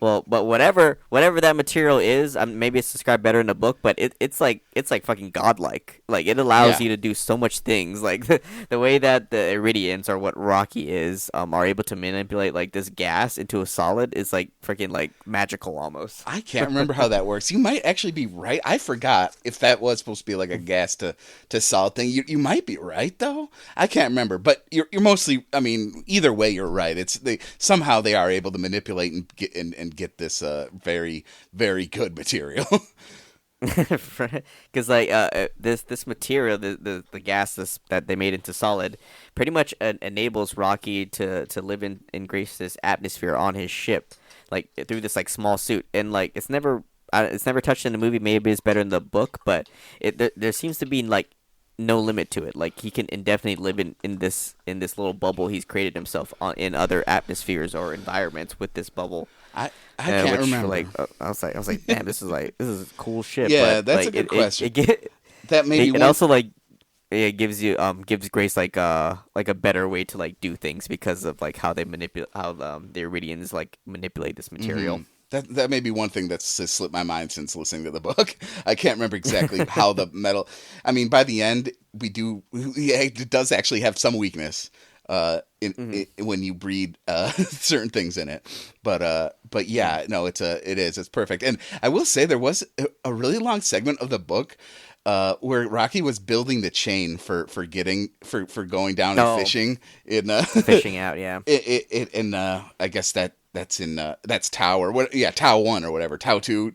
Well, but whatever that material is, maybe it's described better in the book, but it's like fucking godlike. Like it allows you to do so much things. Like the way that the Iridians or what Rocky is are able to manipulate like this gas into a solid is like freaking like magical almost. I can't remember how that works. You might actually be right. I forgot if that was supposed to be like a gas to solid thing. You might be right though. I can't remember, but you're mostly. I mean, either way, you're right. It's somehow they are able to manipulate and get this very, very good material. Because this material, the gas that they made into solid, pretty much enables Rocky to live in Grace's atmosphere on his ship, like through this like small suit, and like it's never touched in the movie. Maybe it's better in the book, but there seems to be like no limit to it. Like he can indefinitely live in this little bubble he's created himself in other atmospheres or environments with this bubble. I can't remember. Like I was like, damn, this is cool shit. Yeah, but, that's like, a good question. That maybe it also like it gives Grace like a better way to like do things because of like how they manipulate the Iridians like manipulate this material. Mm-hmm. That may be one thing that's slipped my mind since listening to the book. I can't remember exactly how the metal. I mean, by the end, it does actually have some weakness when you breed certain things in it. But yeah, no, it's perfect. And I will say there was a really long segment of the book where Rocky was building the chain for going down and fishing in fishing out. Yeah. I guess that's Tau or what? Yeah, Tau 1 or whatever, Tau 2.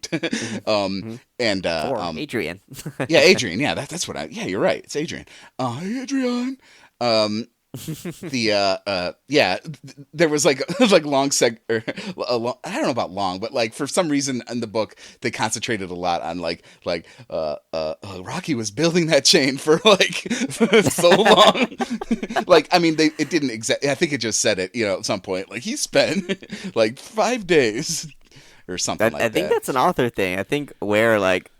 And Adrian. Yeah, Adrian. Yeah, that's what yeah, you're right. It's Adrian. Hey, Adrian. there was like long I don't know about long, but like for some reason in the book they concentrated a lot on Rocky was building that chain for like so long. Like, I mean, it didn't exactly. I think it just said it, at some point. Like he spent like 5 days or something like that. I think that's an author thing. I think where like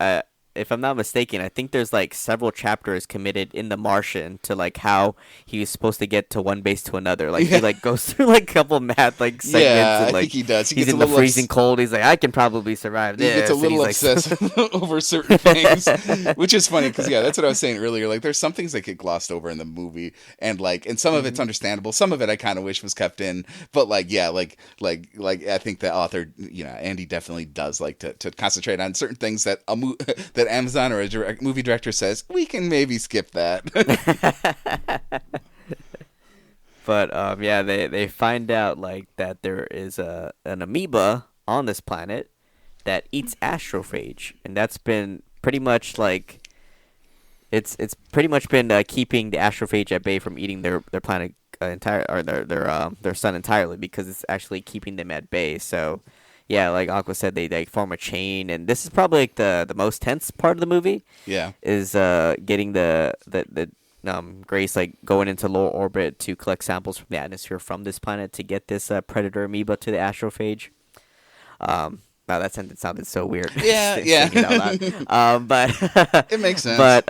if I'm not mistaken, I think there's like several chapters committed in The Martian to like how he was supposed to get to one base to another. Like he like goes through like a couple math like segments. Yeah, and, like, I think he does. He's in the freezing cold. He's like, I can probably survive this. He gets a little obsessed over certain things, which is funny because that's what I was saying earlier. Like, there's some things that get glossed over in the movie, and some of it's understandable. Some of it I kind of wish was kept in, but I think the author, Andy definitely does like to concentrate on certain things that that Amazon or a movie director says we can maybe skip that. But they find out like that there is an amoeba on this planet that eats astrophage, and that's been pretty much like it's pretty much been keeping the astrophage at bay from eating their planet their sun entirely, because it's actually keeping them at bay. So yeah, like Aqua said, they form a chain, and this is probably like the most tense part of the movie. Yeah, is getting the Grace like going into low orbit to collect samples from the atmosphere from this planet to get this predator amoeba to the astrophage. Wow, that sentence sounded so weird. Yeah. But it makes sense. But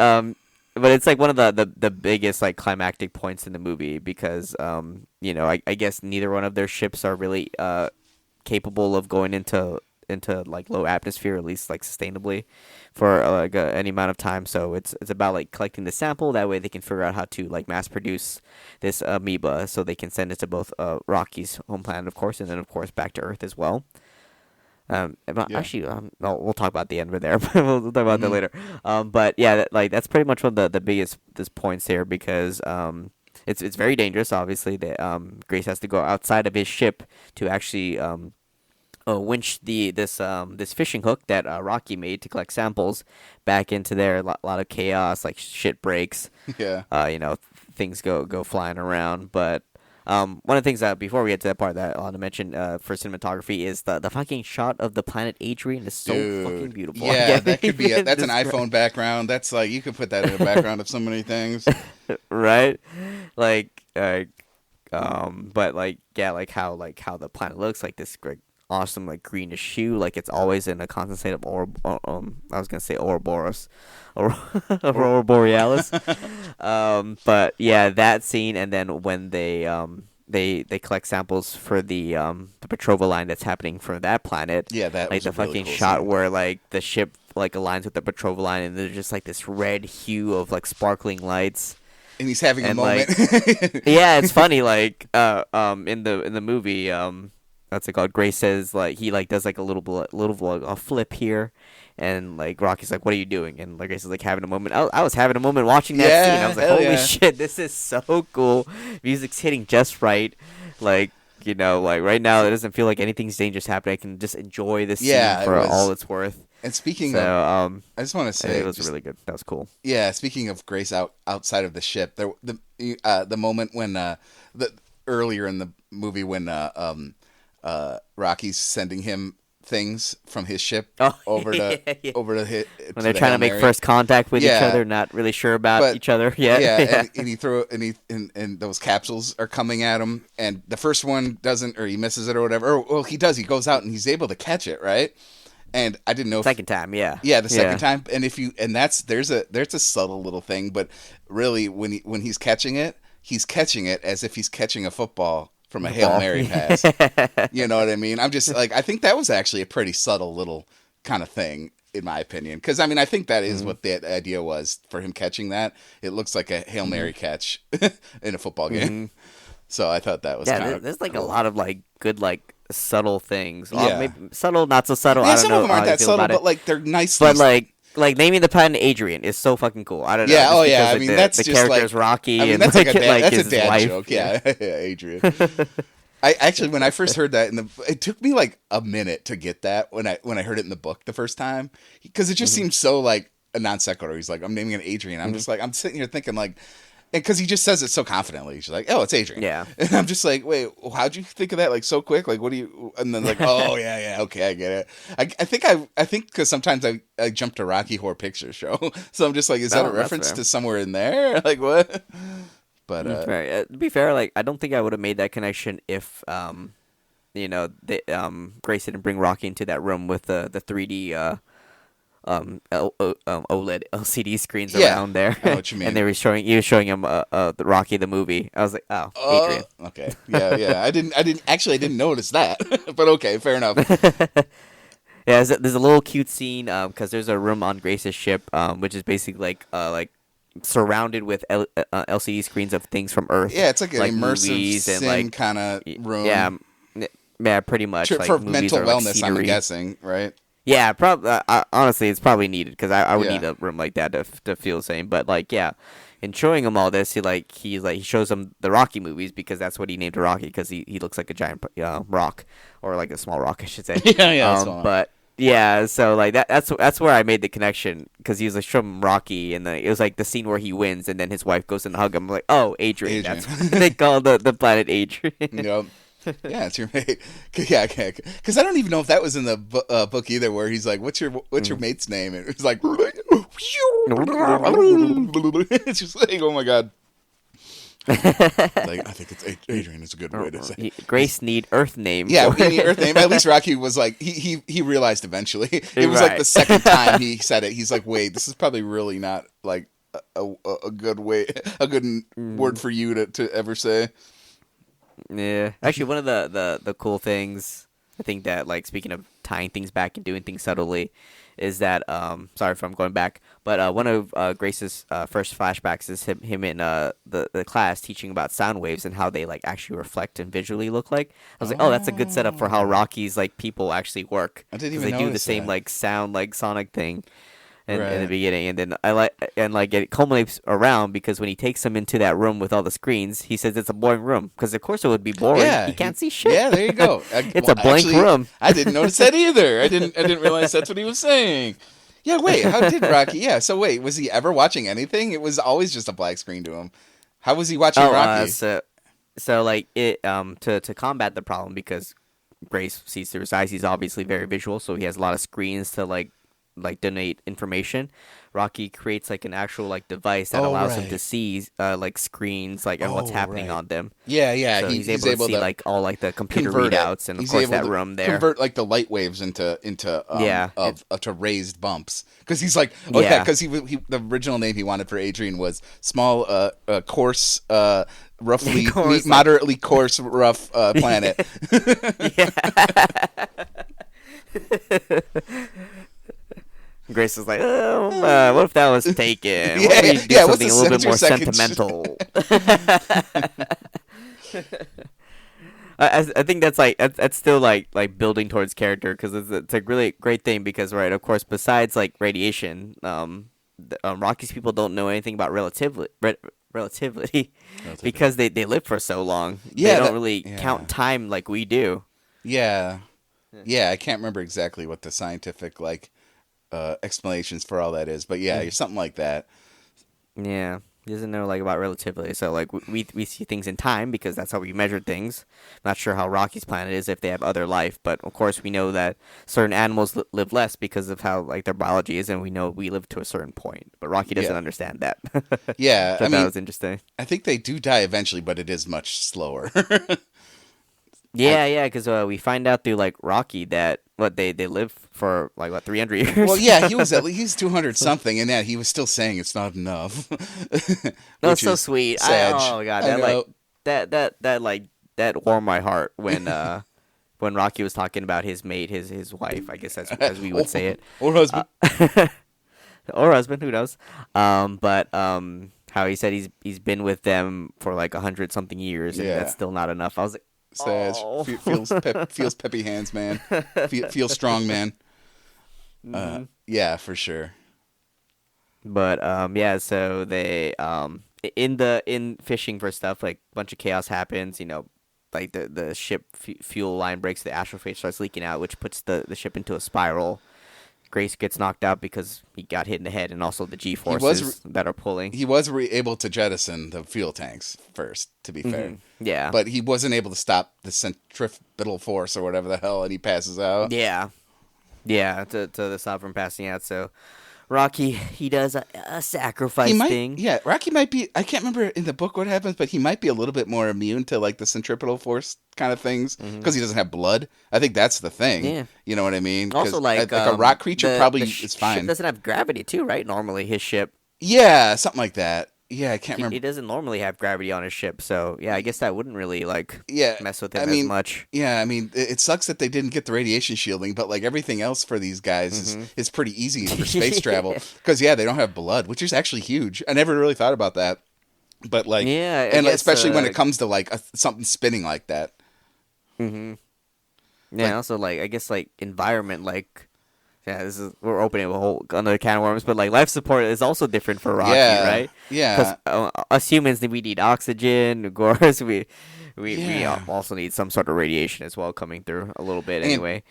it's like one of the biggest like climactic points in the movie because I guess neither one of their ships are really capable of going into like low atmosphere, at least like sustainably for any amount of time. So it's about like collecting the sample, that way they can figure out how to like mass produce this amoeba so they can send it to both Rocky's home planet, of course, and then of course back to Earth as well. Actually, we'll talk about the end of there. We'll talk about that later. But yeah, that's pretty much one of the biggest points here, because it's very dangerous. Obviously, that Grace has to go outside of his ship to actually winch this fishing hook that Rocky made to collect samples back into there. A lot of chaos, like shit breaks. Yeah. Things go flying around. But one of the things that before we get to that part that I want to mention for cinematography is the fucking shot of the planet Adrian is so fucking beautiful. Yeah, that could be that's an iPhone background. That's like you could put that in the background of so many things. Right? But like how the planet looks like this great awesome like greenish hue, like it's always in a constant state of I was gonna say Ouroboros, Aurora Borealis. But yeah, that scene, and then when they collect samples for the Petrova line that's happening for that planet. Yeah, that like was the fucking cool shot scene. where like the ship like aligns with the Petrova line, and there's just like this red hue of like sparkling lights. And he's having a moment. Yeah, it's funny. Like in the movie, what's it called? Grace says like he like does like a little flip here, and like Rocky's like, "What are you doing?" And like Grace is like having a moment. I was having a moment watching that scene. I was like, "Holy shit, this is so cool! Music's hitting just right." Like like right now, it doesn't feel like anything's dangerous happening. I can just enjoy this scene for all it's worth. And speaking of, I just want to say it was really good. That was cool. Yeah, speaking of Grace outside of the ship, the moment when earlier in the movie when Rocky's sending him things from his ship over to when they're trying to make first contact with each other, not really sure about each other yet. Yeah, and those capsules are coming at him, and the first one doesn't, or he misses it or whatever. Well, he does. He goes out and he's able to catch it, right? And I didn't know second time, yeah. Yeah, the second time. And there's a subtle little thing, but really when he's catching it as if he's catching a football from a Hail Mary pass. You know what I mean? I'm just like, I think that was actually a pretty subtle little kind of thing, in my opinion. Because, I mean, I think that is what the idea was for him catching that. It looks like a Hail Mary catch in a football game. So I thought that was kind of there's like cool. a lot of like good like subtle things. Yeah. Maybe subtle, not so subtle. Yeah, I don't some know of them aren't that subtle, but like they're nicely. But like naming the planet Adrian is so fucking cool. I don't know. Yeah, because, I mean, that's the just character's like Rocky, I mean, and that's like, that's his a dad wife. joke. Yeah, Adrian. I actually, when I first heard that it took me like a minute to get that when I heard it in the book the first time, because it just seemed so like a non sequitur. He's like, I'm naming it Adrian. I'm just like, I'm sitting here thinking like, because he just says it so confidently. She's like, "Oh, it's Adrian." Yeah. And I'm just like, "Wait, how'd you think of that like so quick? Like, what do you?" And then like, "Oh yeah, okay, I get it." I think because sometimes I jump to Rocky Horror Picture Show, so I'm just like, is that a reference to somewhere in there? Like what? But to be fair, like I don't think I would have made that connection if Grace didn't bring Rocky into that room with the 3D OLED LCD screens around there. I know what you mean. And he was showing him the Rocky the movie. I was like, oh, Adrian. Okay, yeah. I didn't notice that, but okay, fair enough. Yeah, there's a little cute scene because there's a room on Grace's ship, which is basically like surrounded with LCD screens of things from Earth. Yeah, it's like an immersive sim kind of room. Yeah, pretty much. For mental wellness, I'm guessing, right? Yeah, honestly, it's probably needed because I would need a room like that to feel the same. But like, yeah, in showing him all this, he shows him the Rocky movies because that's what he named Rocky because he looks like a giant rock or like a small rock, I should say. yeah. But yeah, so like that's where I made the connection because he was like showing him Rocky, and then it was like the scene where he wins, and then his wife goes and hug him. I'm like, oh, Adrian. That's what they call the planet Adrian. Yep. Yeah, it's your mate. Yeah, because I don't even know if that was in the book either, where he's like, "What's your mate's name?" And it's like, it's just like, oh my god. Like, I think it's Adrian is a good way to say it. Grace need Earth name. Yeah, we need Earth name. At least Rocky was like, he realized eventually. It was like the second time he said it. He's like, wait, this is probably really not like a good word for you to ever say. Yeah, actually, one of the cool things I think that like speaking of tying things back and doing things subtly is that sorry if I'm going back, but one of Grace's first flashbacks is him in the class teaching about sound waves and how they like actually reflect and visually look like. I was like, oh, that's a good setup for how Rocky's like people actually work. I didn't even they do the same like sound like sonic thing. In the beginning, and then it culminates around because when he takes him into that room with all the screens, he says it's a boring room because of course it would be boring. Yeah, he can't see shit. Yeah, there you go. It's a blank room. I didn't notice that either. I didn't realize that's what he was saying. Yeah, wait, how did Rocky? Yeah, so wait, was he ever watching anything? It was always just a black screen to him. How was he watching Rocky? So like it to combat the problem because Grace sees through his eyes. He's obviously very visual, so he has a lot of screens to like donate information. Rocky creates like an actual like device that allows him to see like screens like and what's happening on them. Yeah. So he's able to see like all like the computer readouts and of course that room there. Convert like the light waves into to raised bumps because he's like because he the original name he wanted for Adrian was small coarse roughly moderately coarse rough planet. Grace is like, what if that was taken? What if we do something a little bit more sentimental? I think that's still like building towards character because it's a really great thing because of course besides like radiation, Rocky's people don't know anything about relativity because they live for so long. Yeah, they don't really count time like we do. Yeah, I can't remember exactly what the scientific explanations for all that is, but something like that. Yeah, he doesn't know like about relativity, so like we see things in time because that's how we measure things. Not sure how Rocky's planet is if they have other life, but of course we know that certain animals live less because of how like their biology is, and we know we live to a certain point. But Rocky doesn't understand that. Yeah, I mean, that was interesting. I think they do die eventually, but it is much slower. Yeah, because we find out through like Rocky that they live for like 300 years. Well, yeah, he's 200 something, and he was still saying it's not enough. No, it's so sweet. Oh my god, that warmed my heart when when Rocky was talking about his mate, his wife. I guess that's as we would say it, or husband, or husband. Who knows? But how he said he's been with them for like 100 something years, and that's still not enough. I was like. Says feels peppy hands, man. Feels strong, man. Yeah, for sure. But so they in fishing for stuff, like a bunch of chaos happens. Like the ship fuel line breaks, the astrophase starts leaking out, which puts the ship into a spiral. Grace gets knocked out because he got hit in the head, and also the G forces that are pulling. He was able to jettison the fuel tanks first, to be fair. Yeah. But he wasn't able to stop the centripetal force or whatever the hell, and he passes out. Yeah. Yeah, to stop from passing out. So Rocky, he does a sacrifice thing. Yeah, Rocky might be, I can't remember in the book what happens, but he might be a little bit more immune to like the centripetal force kind of things because he doesn't have blood. I think that's the thing. Yeah. You know what I mean? Also, like a rock creature probably is fine. Ship doesn't have gravity too, right? Normally, his ship. Yeah, something like that. Yeah, I can't remember. He doesn't normally have gravity on his ship, so yeah, I guess that wouldn't really mess with him as much. Yeah, I mean, it sucks that they didn't get the radiation shielding, but like everything else for these guys is pretty easy for space travel because they don't have blood, which is actually huge. I never really thought about that, but like, and guess, especially when it comes to like something spinning like that. Yeah, like, also like I guess like environment like. Yeah, we're opening a whole another can of worms, but like life support is also different for Rocky, right? Yeah. Because us humans, we need oxygen. Of course, we also need some sort of radiation as well coming through a little bit anyway.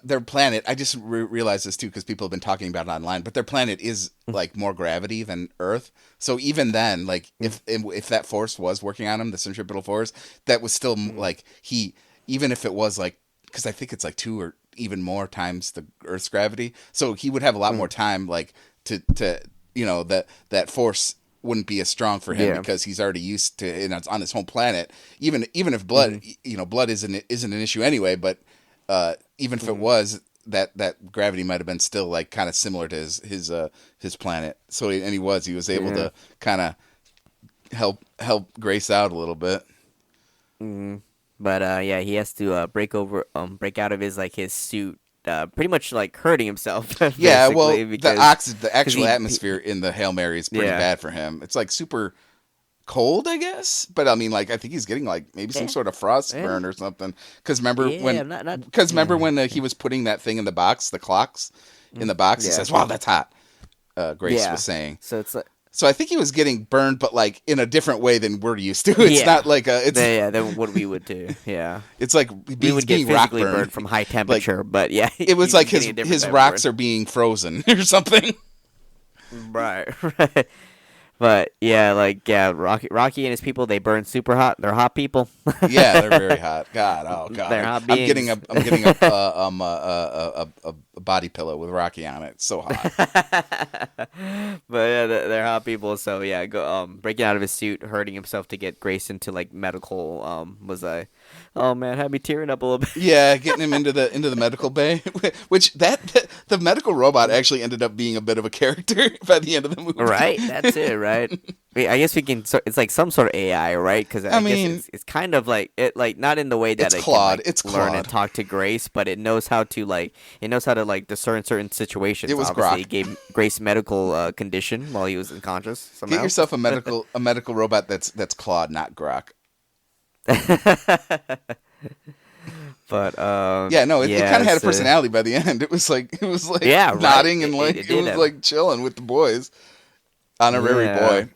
Their planet. I just realized this too because people have been talking about it online. But their planet is like more gravity than Earth. So even then, like if that force was working on him, the centripetal force, that was still like even if it was like because I think it's like 2 or even more times the Earth's gravity, so he would have a lot more time, like to that force wouldn't be as strong for him because he's already used to it on his home planet. Even if blood, blood isn't an issue anyway. But even if it was, that gravity might have been still like kind of similar to his planet. So he was able to kind of help Grace out a little bit. But he has to break out of his suit, pretty much like hurting himself. Yeah, well, the actual atmosphere in the Hail Mary is pretty bad for him. It's like super cold, I guess. But I mean, like I think he's getting like maybe some sort of frostburn or something. Because remember when he was putting that thing in the box, the clocks in the box, he says, "Wow, that's hot." Grace was saying. So it's like. So I think he was getting burned, but like in a different way than we're used to. It's not like than what we would do. Yeah, it's like we would get physically burned from high temperature, but it was like his rocks are being frozen or something. Right. But Rocky and his people, they burn super hot. They're hot people. Yeah, they're very hot. God, they're hot beings. I'm getting a body pillow with Rocky on it. It's so hot. But yeah, they're hot people. So yeah, breaking out of his suit, hurting himself to get Grace into like medical. Oh man, had me tearing up a little bit. Yeah, getting him into the medical bay, which the medical robot actually ended up being a bit of a character by the end of the movie. Right, that's it. Right. I guess we can. It's like some sort of AI, right? Because I guess it's kind of like it, like not in the way that it's Claude. Can, learn and talk to Grace, but it knows how to discern certain situations. It was Obviously, it gave Grace medical condition while he was unconscious. Somehow. Get yourself a medical robot that's Claude, not Grok. But it kind of had a personality by the end. It was like nodding and like it was like chilling with the boys. Honorary boy.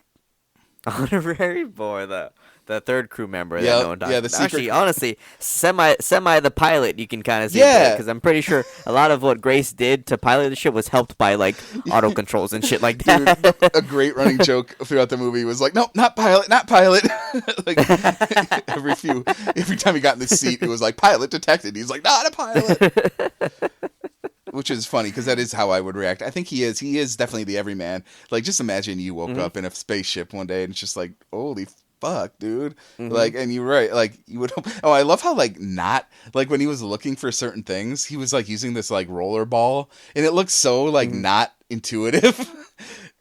Honorary boy, the third crew member that no one talks about. Secret... Actually, honestly, semi the pilot you can kind of see because I'm pretty sure a lot of what Grace did to pilot the ship was helped by like auto controls and shit like that. Dude, a great running joke throughout the movie was like, no, not pilot. Like every time he got in the seat, it was like pilot detected. He's like, not a pilot. Which is funny because that is how I would react. I think he is definitely the everyman. Like, just imagine you woke up in a spaceship one day and it's just like, holy fuck, dude. Like, and you're right. Like, you would. Oh, I love how like not like when he was looking for certain things, he was like using this like roller ball, and it looked so like not intuitive.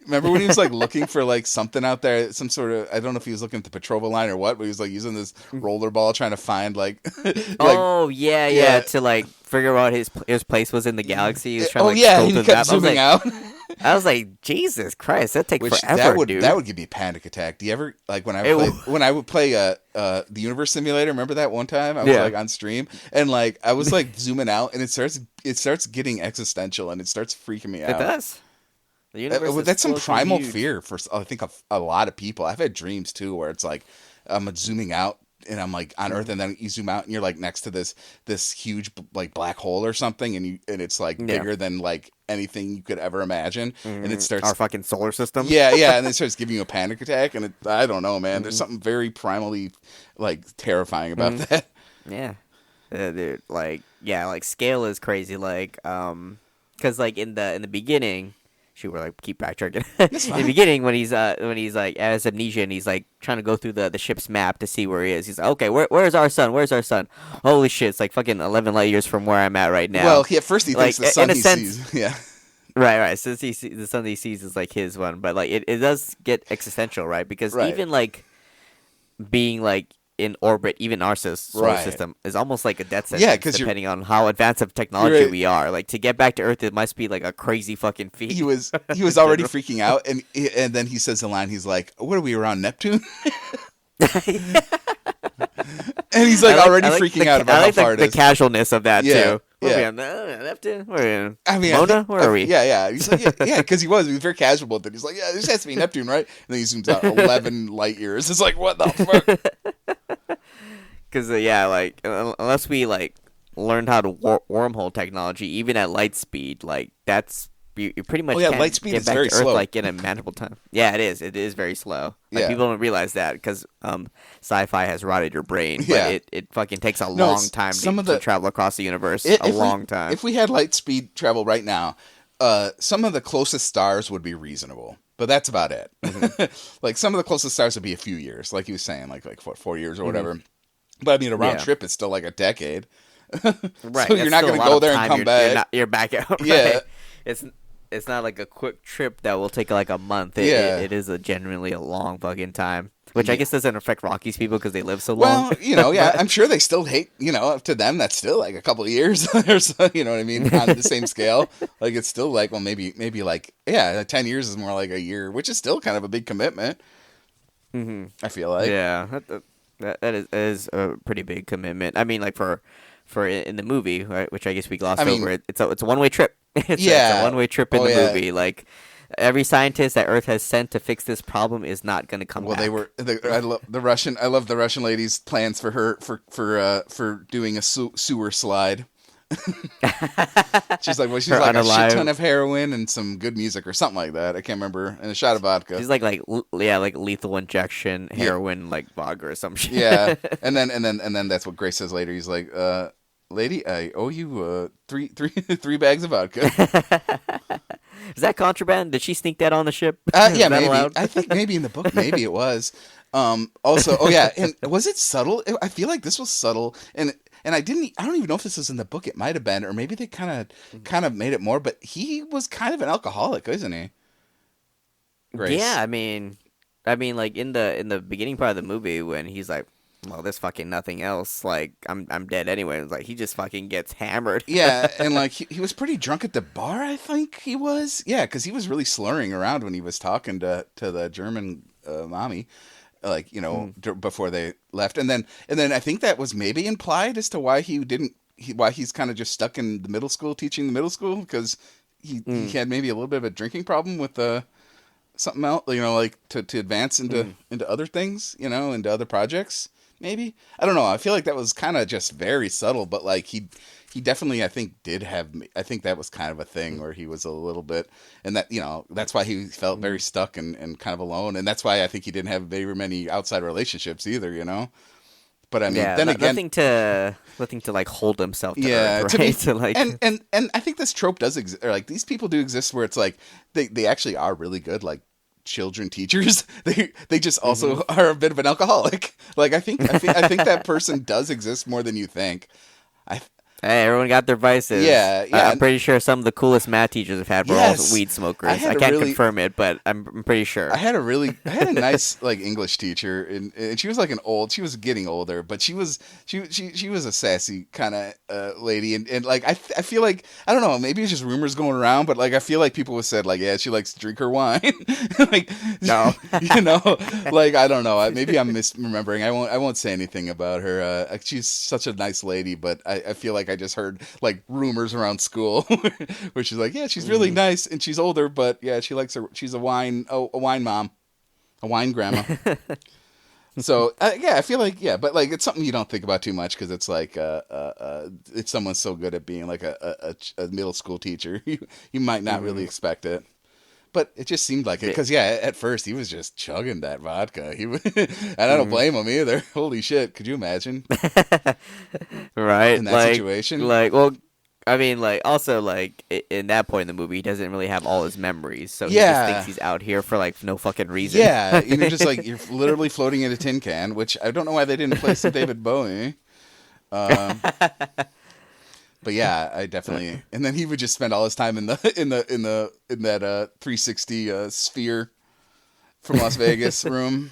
Remember when he was like looking for like something out there, some sort of, I don't know if he was looking at the Petrova line or what, but he was like using this roller ball trying to find like to like figure out his place was in the galaxy. He was trying he kept zooming out. I was like, Jesus Christ, that takes forever, dude. That would give me a panic attack. Do you ever like when I would play the Universe Simulator? Remember that one time I was like on stream and like I was like zooming out and it starts getting existential and it starts freaking me out. It does. That's some primal fear for I think a lot of people. I've had dreams too where it's like I'm zooming out I'm like on Earth, and then you zoom out and you're like next to this huge like black hole or something, and it's like bigger than like anything you could ever imagine, and it starts our fucking solar system. Yeah, and it starts giving you a panic attack, and I don't know, man. There's something very primally like terrifying about that. Yeah, dude, like scale is crazy, like because like in the beginning. We're like keep backtracking. In the beginning, when he's like as amnesia and he's like trying to go through the ship's map to see where he is. He's like, okay, where's our sun? Where's our sun? Holy shit! It's like fucking 11 light years from where I'm at right now. Well, at first he thinks the sun he sees. Yeah. Right. Since the sun he sees is like his one, but like it does get existential, right? Because even like being like in orbit, even our solar system is almost like a death sentence. Yeah, because depending on how advanced of technology we are, like to get back to Earth, it must be like a crazy fucking feat. He was already freaking out, and then he says the line. He's like, "What are we around Neptune?" And he's like already freaking out about how far it is. The casualness of that too. Yeah. Neptune? Where are I mean, Mona? Where are we? Yeah. He's like, because he was very casual about it. He's like, yeah, this has to be Neptune, right? And then he zooms out 11 light years. It's like, what the fuck? Because like unless we like learned how to wormhole technology, even at light speed, like that's you pretty much can't light speed get is back very to Earth slow. like in a manageable time. Yeah, it is. It is very slow. Like people don't realize that because sci-fi has rotted your brain. But it fucking takes a long time to travel across the universe. Long time. If we had light speed travel right now, some of the closest stars would be reasonable. But that's about it. Like some of the closest stars would be a few years, like he was saying, like 4 years or whatever. But I mean, a round trip is still like a decade. Right. So you're not going to go there and come back. You're back out. Right? Yeah. It's not like a quick trip that will take like a month. It is genuinely a long fucking time. Which I guess doesn't affect Rockies people because they live so long. Well, I'm sure they still hate, to them that's still like a couple of years or so, you know what I mean, on the same scale. Like it's still like, well, maybe like, 10 years is more like a year, which is still kind of a big commitment. Mm-hmm. I feel like. Yeah, that is a pretty big commitment. I mean, like for in the movie, right, which I guess we glossed over. It's a one-way trip. It's a one-way trip in the movie. Like every scientist that Earth has sent to fix this problem is not going to come back. Well, I love the Russian lady's plans for her for doing a sewer slide. She's like, a shit ton of heroin and some good music or something like that. I can't remember. And a shot of vodka. She's like lethal injection, heroin, like vodka or some shit. Yeah, and then that's what Grace says later. He's like, lady, I owe you three bags of vodka. Is that contraband? Did she sneak that on the ship? Yeah, maybe. Allowed? I think maybe in the book, maybe it was. Also, and was it subtle? I feel like this was subtle, and I don't even know if this was in the book. It might have been, or maybe they kind of made it more. But he was kind of an alcoholic, isn't he? Grace. Yeah, I mean, like in the beginning part of the movie when he's like, well, there's fucking nothing else. Like, I'm dead anyway. It's like he just fucking gets hammered. Yeah, and like he was pretty drunk at the bar. I think he was. Yeah, because he was really slurring around when he was talking to the German mommy, like before they left. And then I think that was maybe implied as to why why he's kind of just stuck in the middle school teaching the middle school because he had maybe a little bit of a drinking problem with something else. Like to advance into other things. Into other projects. Maybe. I don't know. I feel like that was kind of just very subtle, but like he definitely, I think that was kind of a thing where he was a little bit, and that, that's why he felt very stuck and kind of alone. And that's why I think he didn't have very many outside relationships either, But I mean, then again, nothing to like hold himself to Earth, right? And I think this trope does exist, or like these people do exist where it's like, they actually are really good, like, children teachers. They just also are a bit of an alcoholic. Like I think that person does exist more than you think. Hey, everyone got their vices. Yeah. I'm pretty sure some of the coolest math teachers I've had were all weed smokers. I can't confirm it, but I'm pretty sure. I had a nice like English teacher, and she was like she was getting older, but she was a sassy kind of lady, and like I feel like, I don't know, maybe it's just rumors going around, but like I feel like people have said like, yeah, she likes to drink her wine. Like no, like I don't know, maybe I'm misremembering. I won't say anything about her. She's such a nice lady, but I feel like I just heard like rumors around school where she's like, yeah, she's really nice and she's older, but yeah, she's a wine mom, a wine grandma. So yeah, I feel like but like it's something you don't think about too much because it's like if someone's so good at being like a middle school teacher, you might not really expect it. But it just seemed like it because at first he was just chugging that vodka. And I don't blame him either. Holy shit, could you imagine? Right, in that situation? Well, I mean, like, also, like, in that point in the movie, he doesn't really have all his memories, so he Yeah. just thinks he's out here for, like, no fucking reason. Yeah, just like you're literally floating in a tin can, which I don't know why they didn't play some David Bowie. But yeah, I definitely. And then he would just spend all his time in that 360 sphere from Las Vegas room.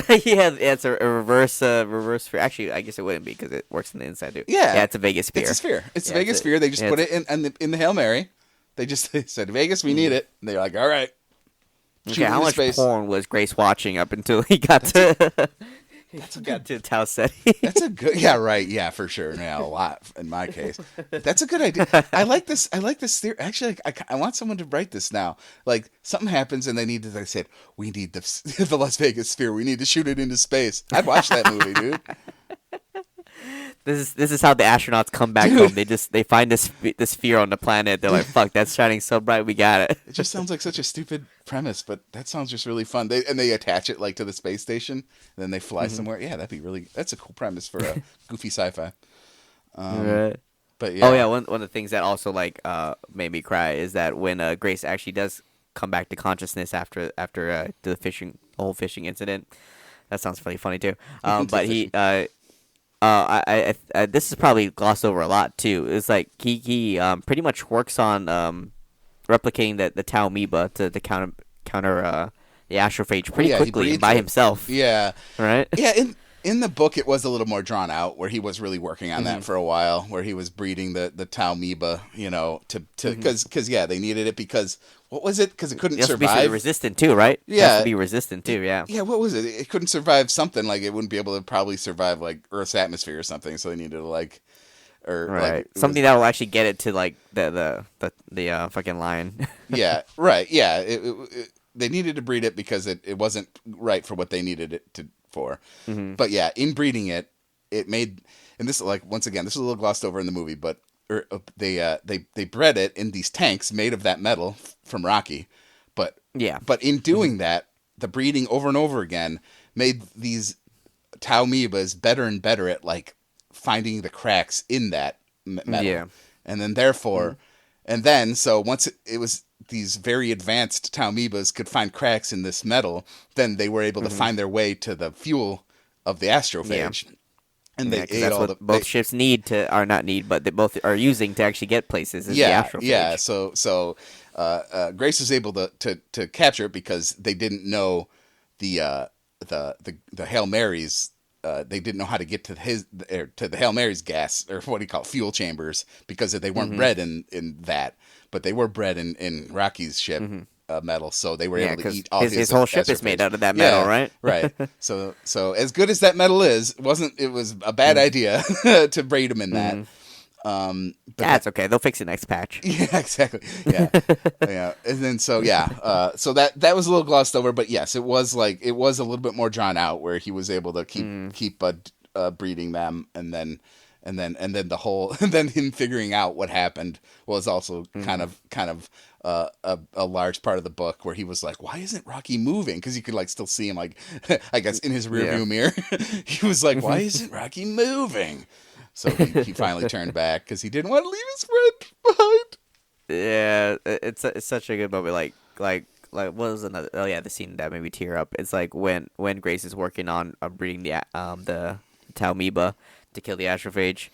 Yeah, it's a reverse sphere. Actually, I guess it wouldn't be because it works on the inside too. Yeah, it's a Vegas sphere. It's a sphere. It's a Vegas sphere. They just put it in the Hail Mary. They said, Vegas, we need it. And they're like, all right. Okay, how much porn was Grace watching up until he got to Tau Ceti? That's a good, right, yeah, for sure. Yeah, a lot in my case. That's a good idea. I like this theory. Actually, I want someone to write this now. Like something happens and they said, we need the Las Vegas sphere. We need to shoot it into space. I'd watch that movie, dude. This is how the astronauts come back home. They find this sphere on the planet. They're like, "Fuck, that's shining so bright, we got it." It just sounds like such a stupid premise, but that sounds just really fun. They attach it like to the space station, and then they fly somewhere. Yeah, that's a cool premise for a goofy sci-fi. Right. But yeah. Oh yeah, one of the things that also like made me cry is that when Grace actually does come back to consciousness after the whole fishing incident. That sounds really funny too. But he I this is probably glossed over a lot too. It's like he pretty much works on replicating the Tau amoeba to counter the astrophage pretty quickly by himself. Yeah. Right? Yeah, in the book it was a little more drawn out where he was really working on that for a while, where he was breeding the Tau amoeba, to cuz they needed it because what was it? Because it couldn't survive. It has to be resistant too, right? Yeah. It has to be resistant too, yeah. Yeah, what was it? It couldn't survive something, like it wouldn't be able to probably survive like Earth's atmosphere or something, so they needed to like something that will actually get it to like the fucking lion. Yeah, right. Yeah, they needed to breed it because it wasn't right for what they needed it for. Mm-hmm. But yeah, in breeding it made, and this like once again, this is a little glossed over in the movie, but they bred it in these tanks made of that metal from Rocky, but in doing that, the breeding over and over again made these Tau amoebas better and better at like finding the cracks in that metal, and then therefore, and then so once it was these very advanced Tau amoebas could find cracks in this metal, then they were able to find their way to the fuel of the astrophage. Yeah. And they ate all both ships but they both are using to actually get places. The astrophage. Yeah. So Grace was able to capture it because they didn't know the Hail Marys. They didn't know how to get to the Hail Mary's gas, or what do you call it, fuel chambers, because they weren't bred in that, but they were bred in Rocky's ship. Metal, so they were able to eat all his whole ship is made out of that metal, right? Right. So as good as that metal is, it was a bad idea to breed them in that. But that's okay. They'll fix it next patch. Yeah, exactly. Yeah, yeah. And then so that was a little glossed over, but yes, it was a little bit more drawn out, where he was able to keep breeding them, and then the whole and then him figuring out what happened was also kind of a large part of the book, where he was like, why isn't Rocky moving? Because you could like still see him, like I guess in his rearview mirror. He was like, why isn't Rocky moving? So he finally turned back because he didn't want to leave his friend behind. Yeah, it's such a good moment. Like what was another? Oh yeah, the scene that made me tear up. It's like when Grace is working on breeding the Tau amoeba to kill the astrophage.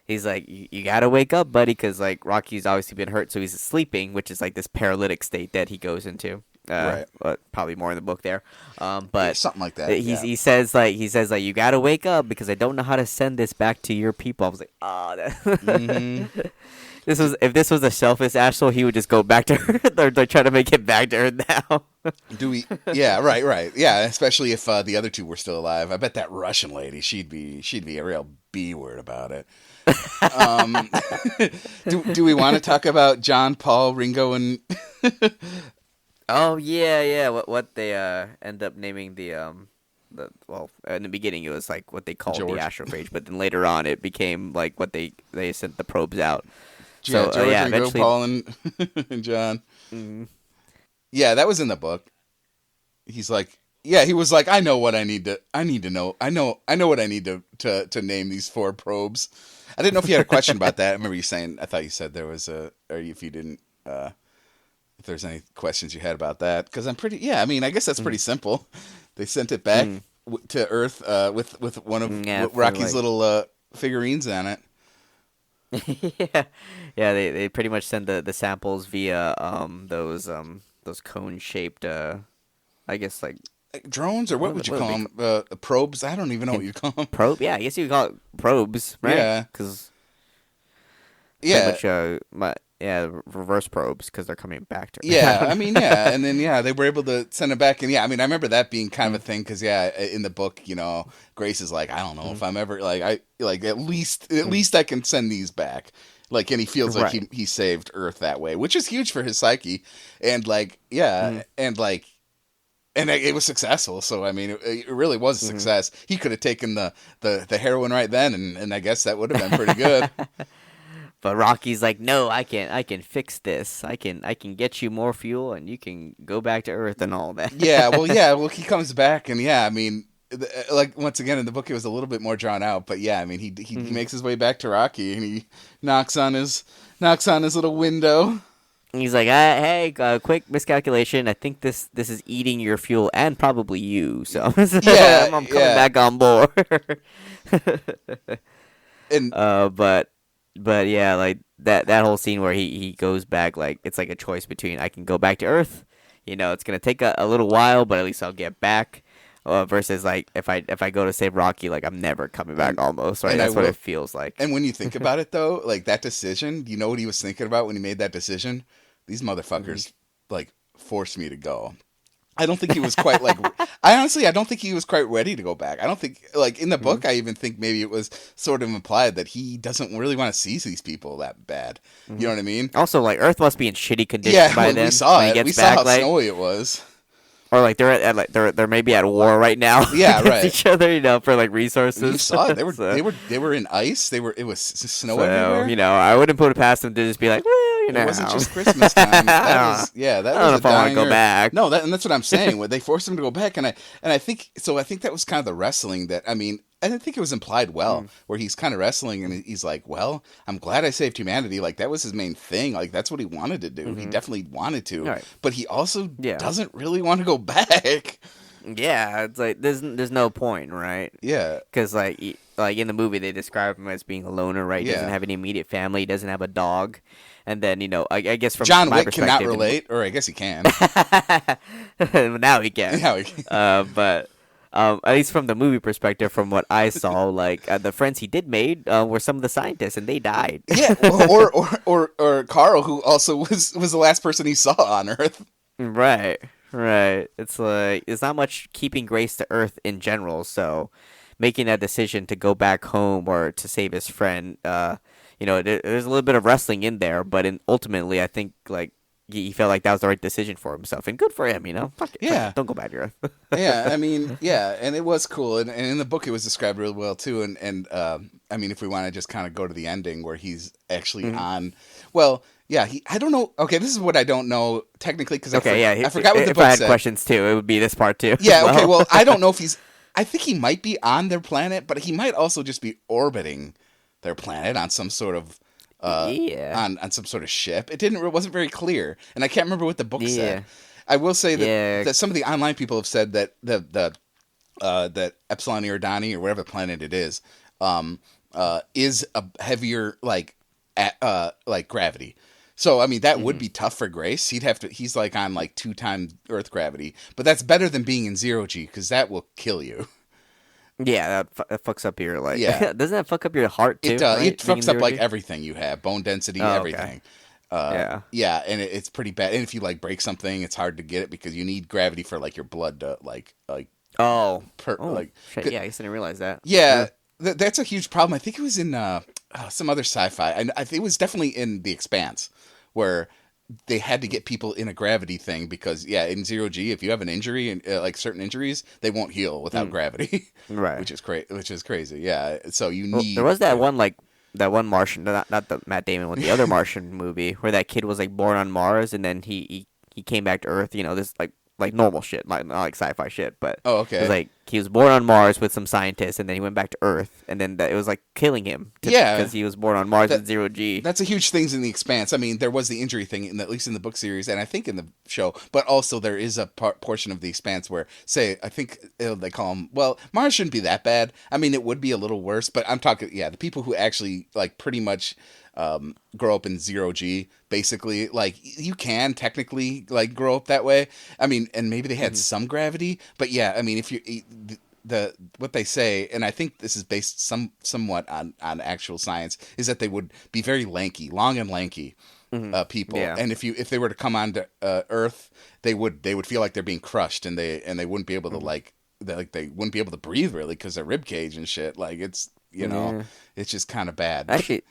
He's like, you gotta wake up, buddy, because like Rocky's obviously been hurt, so he's sleeping, which is like this paralytic state that he goes into. Right. Probably more in the book there. But something like that. He says you gotta wake up because I don't know how to send this back to your people. I was like, if this was a selfish asshole, he would just go back to her. They're trying to make it back to her now. Do we? Yeah, right. Yeah, especially if the other two were still alive. I bet that Russian lady, she'd be a real B word about it. Do we want to talk about John, Paul, Ringo, and? Oh yeah. What they end up naming the well, in the beginning it was like what they called George. the astrophage, but then later on it became like what they sent the probes out. Yeah, So George, eventually Paul, and John. Mm-hmm. Yeah, that was in the book. He's like, yeah, he was like, I know what I need to know. I know what I need to name these 4 probes. I didn't know if you had a question about that. I remember you saying, I thought you said there was or if you didn't, if there's any questions you had about that. Because I mean, I guess that's pretty simple. They sent it back to Earth with one of Rocky's little figurines on it. yeah. They pretty much send the samples via those cone shaped I guess like drones, or what would you call them? Probes? I don't even know what you call them. Probe? Yeah, I guess you would call it probes, right? Yeah. Because yeah, much, reverse probes because they're coming back to. Yeah, I mean, yeah, and then they were able to send it back, and I mean, I remember that being kind of a thing because in the book, Grace is like, I don't know if I'm ever at least I can send these back. Like, and he feels like he saved Earth that way, which is huge for his psyche, and and it was successful. So I mean, it really was a success. He could have taken the heroin right then, and I guess that would have been pretty good. But Rocky's like, no, I can fix this. I can get you more fuel, and you can go back to Earth and all that. Well, he comes back, and I mean, like once again in the book it was a little bit more drawn out, but I mean, he makes his way back to Rocky, and he knocks on his little window. He's like, hey, quick miscalculation. I think this is eating your fuel and probably you. So I'm coming back on board. And but yeah, like that whole scene where he goes back, like it's like a choice between I can go back to Earth, it's gonna take a little while, but at least I'll get back. Versus like if I go to save Rocky, like I'm never coming back almost, right? That's what it feels like. And when you think about it though, like that decision, you know what he was thinking about when he made that decision? These motherfuckers like forced me to go. I don't think he was quite like. I don't think he was quite ready to go back. I don't think like in the book. I even think maybe it was sort of implied that he doesn't really want to see these people that bad. You know what I mean? Also, like Earth must be in shitty condition by then. We saw it. We saw how like, snowy it was. Or like they're maybe at war right now. Yeah, right. Each other, for like resources. You saw it. They were in ice. It was snow everywhere. I wouldn't put it past them to just be like, well, It wasn't just Christmas time. That was I don't know if I want to go back. No, and that's what I'm saying. They forced him to go back, and I think so. I think that was kind of the wrestling that I mean. I think it was implied where he's kind of wrestling, and he's like, "Well, I'm glad I saved humanity." Like that was his main thing. Like that's what he wanted to do. He definitely wanted to, but he also doesn't really want to go back. Yeah, it's like there's no point, right? Yeah, because like in the movie they describe him as being a loner, right? He doesn't have any immediate family. He doesn't have a dog. And then I guess from John my Wick cannot relate, or I guess he can. Now he can. But at least from the movie perspective, from what I saw, like the friends he did made were some of the scientists, and they died. Yeah, or Carl, who also was the last person he saw on Earth. Right. It's like there's not much keeping Grace to Earth in general, so making that decision to go back home or to save his friend, there's a little bit of wrestling in there, but ultimately I think like he felt like that was the right decision for himself, and good for him, Fuck it, fuck it. Don't go back to Earth. Yeah, I mean, and it was cool, and in the book it was described really well too, and I mean, if we want to just kind of go to the ending where he's actually on, well. Yeah, I don't know. Okay, this is what I don't know technically because I forgot what the book said. If I had questions too, it would be this part too. Yeah, okay, well, I don't know if I think he might be on their planet, but he might also just be orbiting their planet on some sort of on some sort of ship. It wasn't very clear, and I can't remember what the book said. I will say that some of the online people have said that that Epsilon Eridani or whatever planet it is a heavier like gravity. So I mean that would be tough for Grace. He's like on like 2 times Earth gravity, but that's better than being in 0G because that will kill you. Yeah, that fucks up your like. Yeah, doesn't that fuck up your heart too? It does. Right? It fucks up like everything you have, bone density, everything. Okay. Yeah, and it's pretty bad. And if you like break something, it's hard to get it because you need gravity for like your blood to like. Shit, yeah, I guess I didn't realize that. Yeah, that's a huge problem. I think it was in some other sci-fi. I think it was definitely in The Expanse, where they had to get people in a gravity thing because in 0G, if you have an injury and like certain injuries, they won't heal without gravity, Right. which is crazy. Yeah, so you Well, need. there was that one Martian, not the Matt Damon one, the other Martian movie where that kid was like born on Mars and then he came back to Earth. This like normal shit, not like sci-fi shit, but Oh, okay. It was like he was born on Mars with some scientists, and then he went back to Earth, and then it was like killing him. Because he was born on Mars with 0G. That's a huge thing in The Expanse. I mean, there was the injury thing, at least in the book series, and I think in the show, but also there is a portion of The Expanse where, I think they call them, well, Mars shouldn't be that bad. I mean, it would be a little worse, but I'm talking, the people who actually, like, pretty much grow up in 0G, basically, like, you can technically, like, grow up that way. I mean, and maybe they had some gravity, but I mean, if you what they say, and I think this is based somewhat on actual science, is that they would be very lanky, long and lanky people, and if they were to come onto Earth, they would feel like they're being crushed, and they wouldn't be able to they wouldn't be able to breathe really because their rib cage and shit, like it's it's just kind of bad. Actually,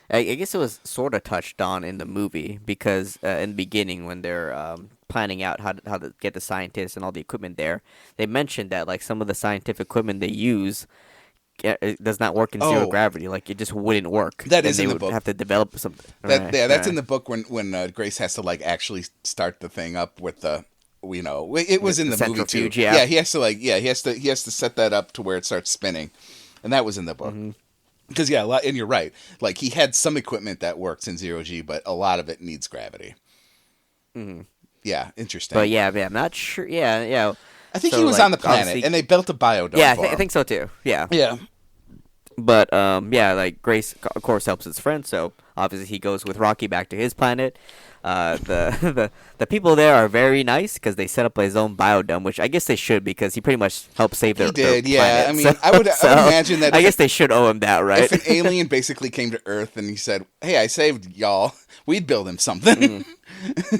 I guess it was sort of touched on in the movie because in the beginning when they're planning out how to get the scientists and all the equipment there, they mentioned that like some of the scientific equipment they use it does not work in zero gravity. Like it just wouldn't work. That is in the book. Have to develop something. That's in the book when Grace has to like actually start the thing up with the. It was in the movie too. Yeah, he has to set that up to where it starts spinning, and that was in the book. Because and you're right. Like he had some equipment that works in 0G, but a lot of it needs gravity. Yeah, interesting. But I'm not sure. Yeah. I think he was on the planet, and they built a biodome. Yeah, I think so too. Yeah. Yeah. But like Grace, of course, helps his friend. So obviously, he goes with Rocky back to his planet. The people there are very nice because they set up his own biodome, which I guess they should because he pretty much helped save their. He did, yeah. Planet. I mean, I would imagine that. I guess they should owe him that, right? If an alien basically came to Earth and he said, "Hey, I saved y'all," we'd build him something.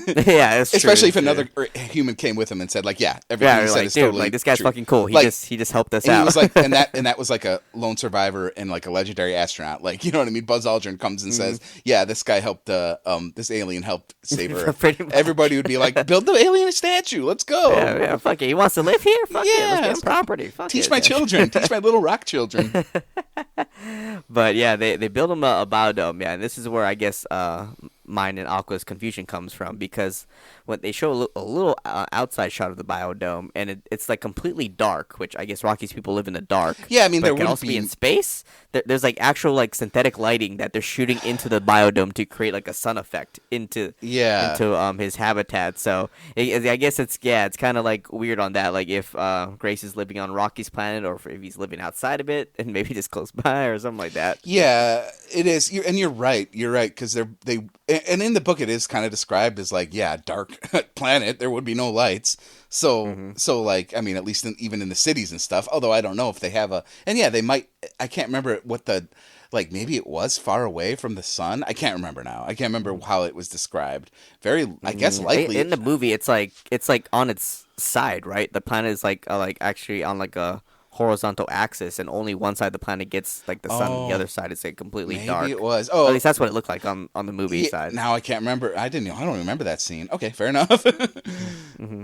Yeah, it's especially true, if another human came with him and said, like, everything he said is totally like this guy's true. fucking cool. He just helped us out. He was like, and that was like a lone survivor and like a legendary astronaut. Like, you know what I mean? Buzz Aldrin comes and says, "Yeah, this guy helped. This alien helped save Earth." Everybody would be like, "Build the alien a statue. Let's go." Yeah, fuck it. He wants to live here. Fuck it. Let's get him property. Teach my children. Teach my little rock children. But they build him a biodome. Yeah, and this is where I guess mine and Aqua's confusion comes from because when they show a little outside shot of the biodome and it's like completely dark, which I guess Rocky's people live in the dark. Yeah, I mean, but there it can also be in space. There's like actual like synthetic lighting that they're shooting into the biodome to create like a sun effect into his habitat. So I guess it's kind of like weird on that. Like if Grace is living on Rocky's planet or if he's living outside of it and maybe just close by or something like that. Yeah, it is. You're right. You're right because they. And in the book, it is kind of described as like, dark planet. There would be no lights. So like, I mean, at least even in the cities and stuff. Although I don't know if they have they might. I can't remember what maybe it was far away from the sun. I can't remember now. I can't remember how it was described. I guess likely in the movie, it's like on its side, right? The planet is like actually on like a horizontal axis, and only one side of the planet gets like the sun, and the other side is like completely dark. Maybe it was. At least that's what it looked like on the movie side. Now I can't remember. I don't remember that scene. Okay, fair enough.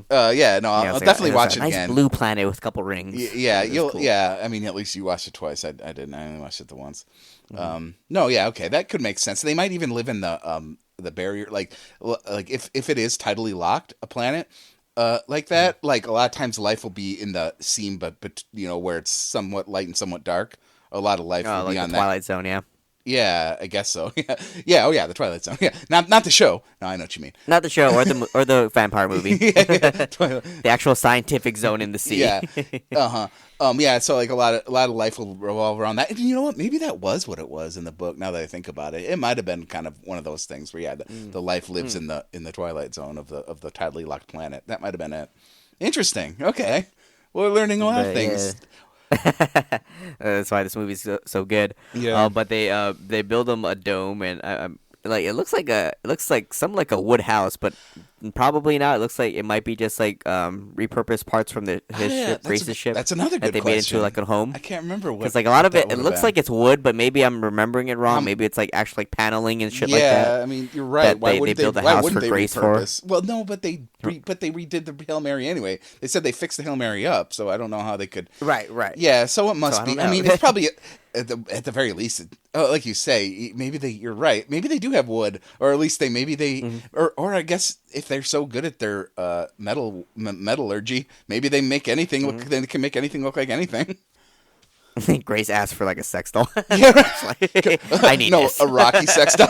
I'll definitely watch it again. Nice blue planet with a couple rings. Cool. I mean, at least you watched it twice. I didn't. I only watched it the once. Okay, that could make sense. They might even live in the barrier, like if it is tidally locked, a planet. Like that, like a lot of times life will be in the seam, but where it's somewhat light and somewhat dark. A lot of life will like be on the Twilight Zone, yeah. Yeah, I guess so. Yeah. The Twilight Zone. Yeah, not the show. No, I know what you mean. Not the show or the vampire movie. The actual scientific zone in the sea. Yeah. So like a lot of life will revolve around that. And you know what? Maybe that was what it was in the book. Now that I think about it, it might have been kind of one of those things where the life lives in the Twilight Zone of the tidally locked planet. That might have been it. Interesting. Okay, we're learning a lot of things. Yeah. That's why this movie's so good. Yeah. But they build them a dome, and like it looks like some like a wood house, but probably not. It looks like it might be just like repurposed parts from his ship, Grace's ship. That's another good that they question. made into like a home. I can't remember what. Because like a lot of it looks like it's wood, but maybe I'm remembering it wrong. Maybe it's like actually like paneling and shit like that. Yeah, I mean you're right. Why wouldn't they build a house for Grace repurpose? Well, no, but they redid the Hail Mary anyway. They said they fixed the Hail Mary up, so I don't know how they could. Right. Yeah, so it must be. I mean, it's probably at the very least, like you say, maybe you're right. Maybe they do have wood, or at least or I guess if they're so good at their metallurgy, maybe they make anything look. They can make anything look like anything. I think Grace asked for like a sex doll. Yeah, I need this. a Rocky sex doll.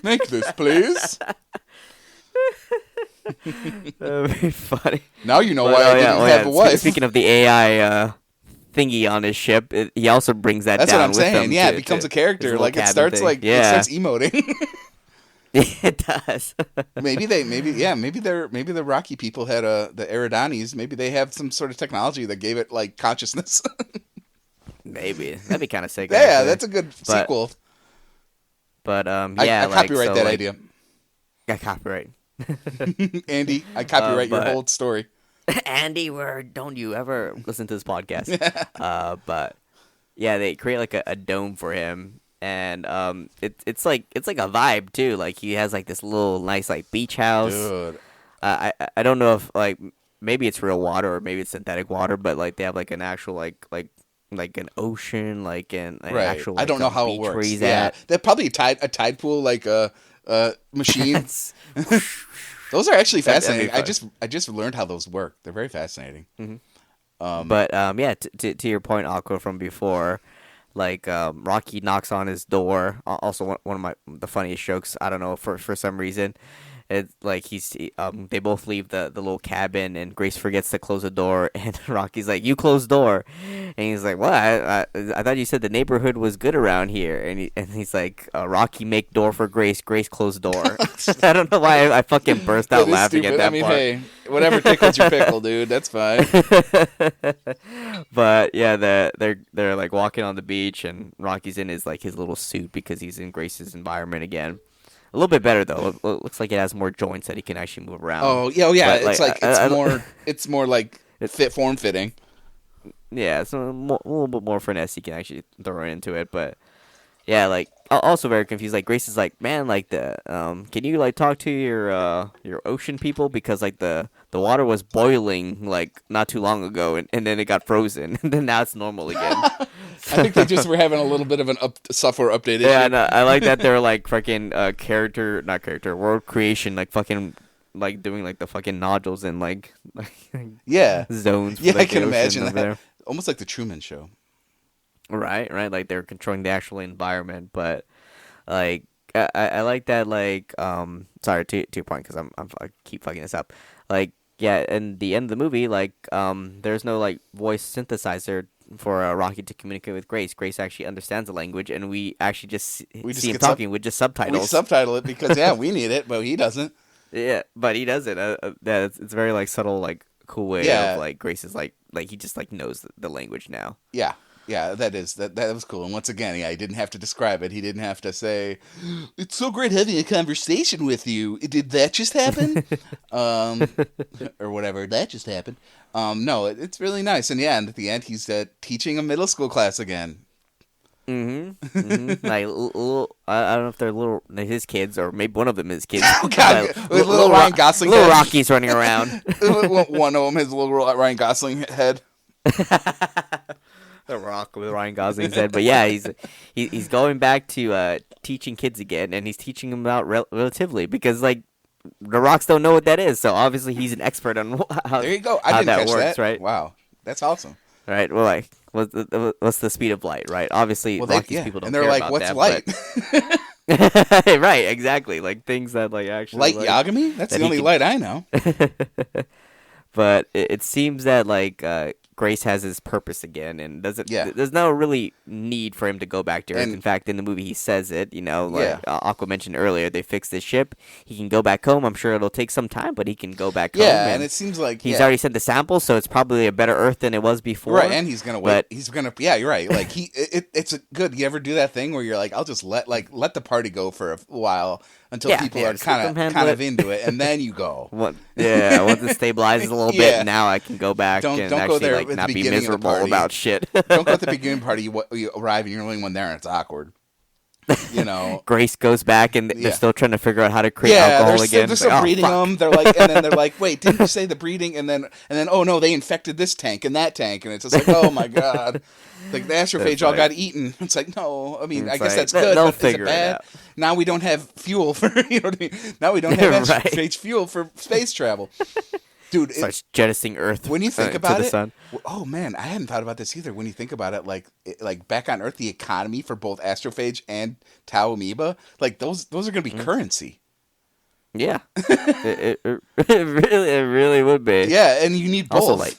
Make this, please. That would be funny. Now you know why I didn't have a wife. Speaking of the AI thingy on his ship, he also brings that That's down what I'm with saying. him. Yeah, it becomes a character. Like it starts emoting. It does. maybe the Rocky people had the Eridanis. Maybe they have some sort of technology that gave it like consciousness. Maybe that'd be kind of sick. Yeah, actually. That's a good sequel. But I copyright that idea. I copyright. Andy, I copyright your whole story. Andy, don't you ever listen to this podcast? But yeah, they create like a dome for him. And it's like a vibe too. Like he has like this little nice like beach house. Dude. I don't know if like maybe it's real water or maybe it's synthetic water, but like they have like an actual like an ocean, like an actual. Like, I don't know how it works. Yeah, they're probably a tide pool like a machine. Those are actually fascinating. I just learned how those work. They're very fascinating. Mm-hmm. But yeah, to your point, Aqua, from before. Like Rocky knocks on his door. Also, one of the funniest jokes. I don't know for some reason, it's like they both leave the little cabin and Grace forgets to close the door and Rocky's like, "You close door," and he's like, "What? I thought you said the neighborhood was good around here." And he's like, "Rocky make door for Grace. Grace close door." I don't know why I fucking burst out laughing stupid. at that part. Hey, whatever tickles your pickle, dude. That's fine. But yeah, they're like walking on the beach, and Rocky's in his little suit because he's in Grace's environment again. A little bit better though. It looks like it has more joints that he can actually move around. Oh yeah. But, it's more like form fitting. Yeah, it's a little bit more finesse you can actually throw into it, but yeah, like also very confused. Like Grace is like, "Man, like can you like talk to your ocean people because like the water was boiling like not too long ago and then it got frozen and then now it's normal again." I think they just were having a little bit of an software update issue. Yeah, no, I like that they're like fucking world creation, like fucking like doing like the fucking nodules and like zones. Yeah, for, like, I can imagine that. There. Almost like the Truman Show. Right. Like they're controlling the actual environment, but like I like that. Like sorry to your point because I keep fucking this up. Like yeah, in the end of the movie, like there's no like voice synthesizer for Rocky to communicate with Grace. Grace actually understands the language, and we actually just see him talking with just subtitles. We subtitle it because we need it, but he doesn't. Yeah, but he doesn't. It's very like subtle, like cool way of like Grace is like he just like knows the language now. Yeah, that was cool. And once again, he didn't have to describe it. He didn't have to say, "It's so great having a conversation with you. Did that just happen?" Or whatever. That just happened. No, it's really nice. And yeah, and at the end, he's teaching a middle school class again. Mm-hmm. Like little, I don't know if they're his kids or maybe one of them is kids. Oh God, with little Ryan Gosling, little Rocky's running around. One of them has a little Ryan Gosling head. The Rock with Ryan Gosling's head, but yeah, he's going back to teaching kids again, and he's teaching them about relatively because like the Rocks don't know what that is, so obviously he's an expert on how. There you go. I didn't catch works, that. Right? Wow, that's awesome. Right. Well, like what's the speed of light? Right. Obviously, Rocky's people don't. And they're care like, about "What's that, light?" Right. Exactly. Like things that like actually light Yagami. That's the only light I know. But it seems that like Grace has his purpose again, and doesn't. Yeah. There's no really need for him to go back to Earth. In fact, in the movie, he says it. Like Aqua mentioned earlier, they fixed his ship. He can go back home. I'm sure it'll take some time, but he can go back home. Yeah, and it seems like he's already sent the sample, so it's probably a better Earth than it was before. Right, and he's gonna wait. He's gonna. Yeah, you're right. Like it's a good. You ever do that thing where you're like, I'll just let the party go for a while until people are kind of into it, and then you go. Once it stabilizes a little bit, now I can go back and don't actually go there like not be miserable about shit. Don't go at the beginning party. You arrive and you're the only one there, and it's awkward. Grace goes back and they're still trying to figure out how to create alcohol again. They're still breeding them. They're like, and then they're like, wait, didn't you say the breeding? And then, oh no, they infected this tank and that tank, and it's just like, oh my god, like the astrophage all got eaten. It's like, no, I mean, I guess that's good. They'll but figure is it bad? it out. Now we don't have fuel for what I mean. Now we don't have astrophage fuel for space travel. Dude, starts jettisoning Earth. When you think about it, sun. Oh man, I hadn't thought about this either. When you think about it, like back on Earth, the economy for both astrophage and Tau amoeba, like those are going to be currency. Yeah, it really would be. Yeah, and you need both. Also,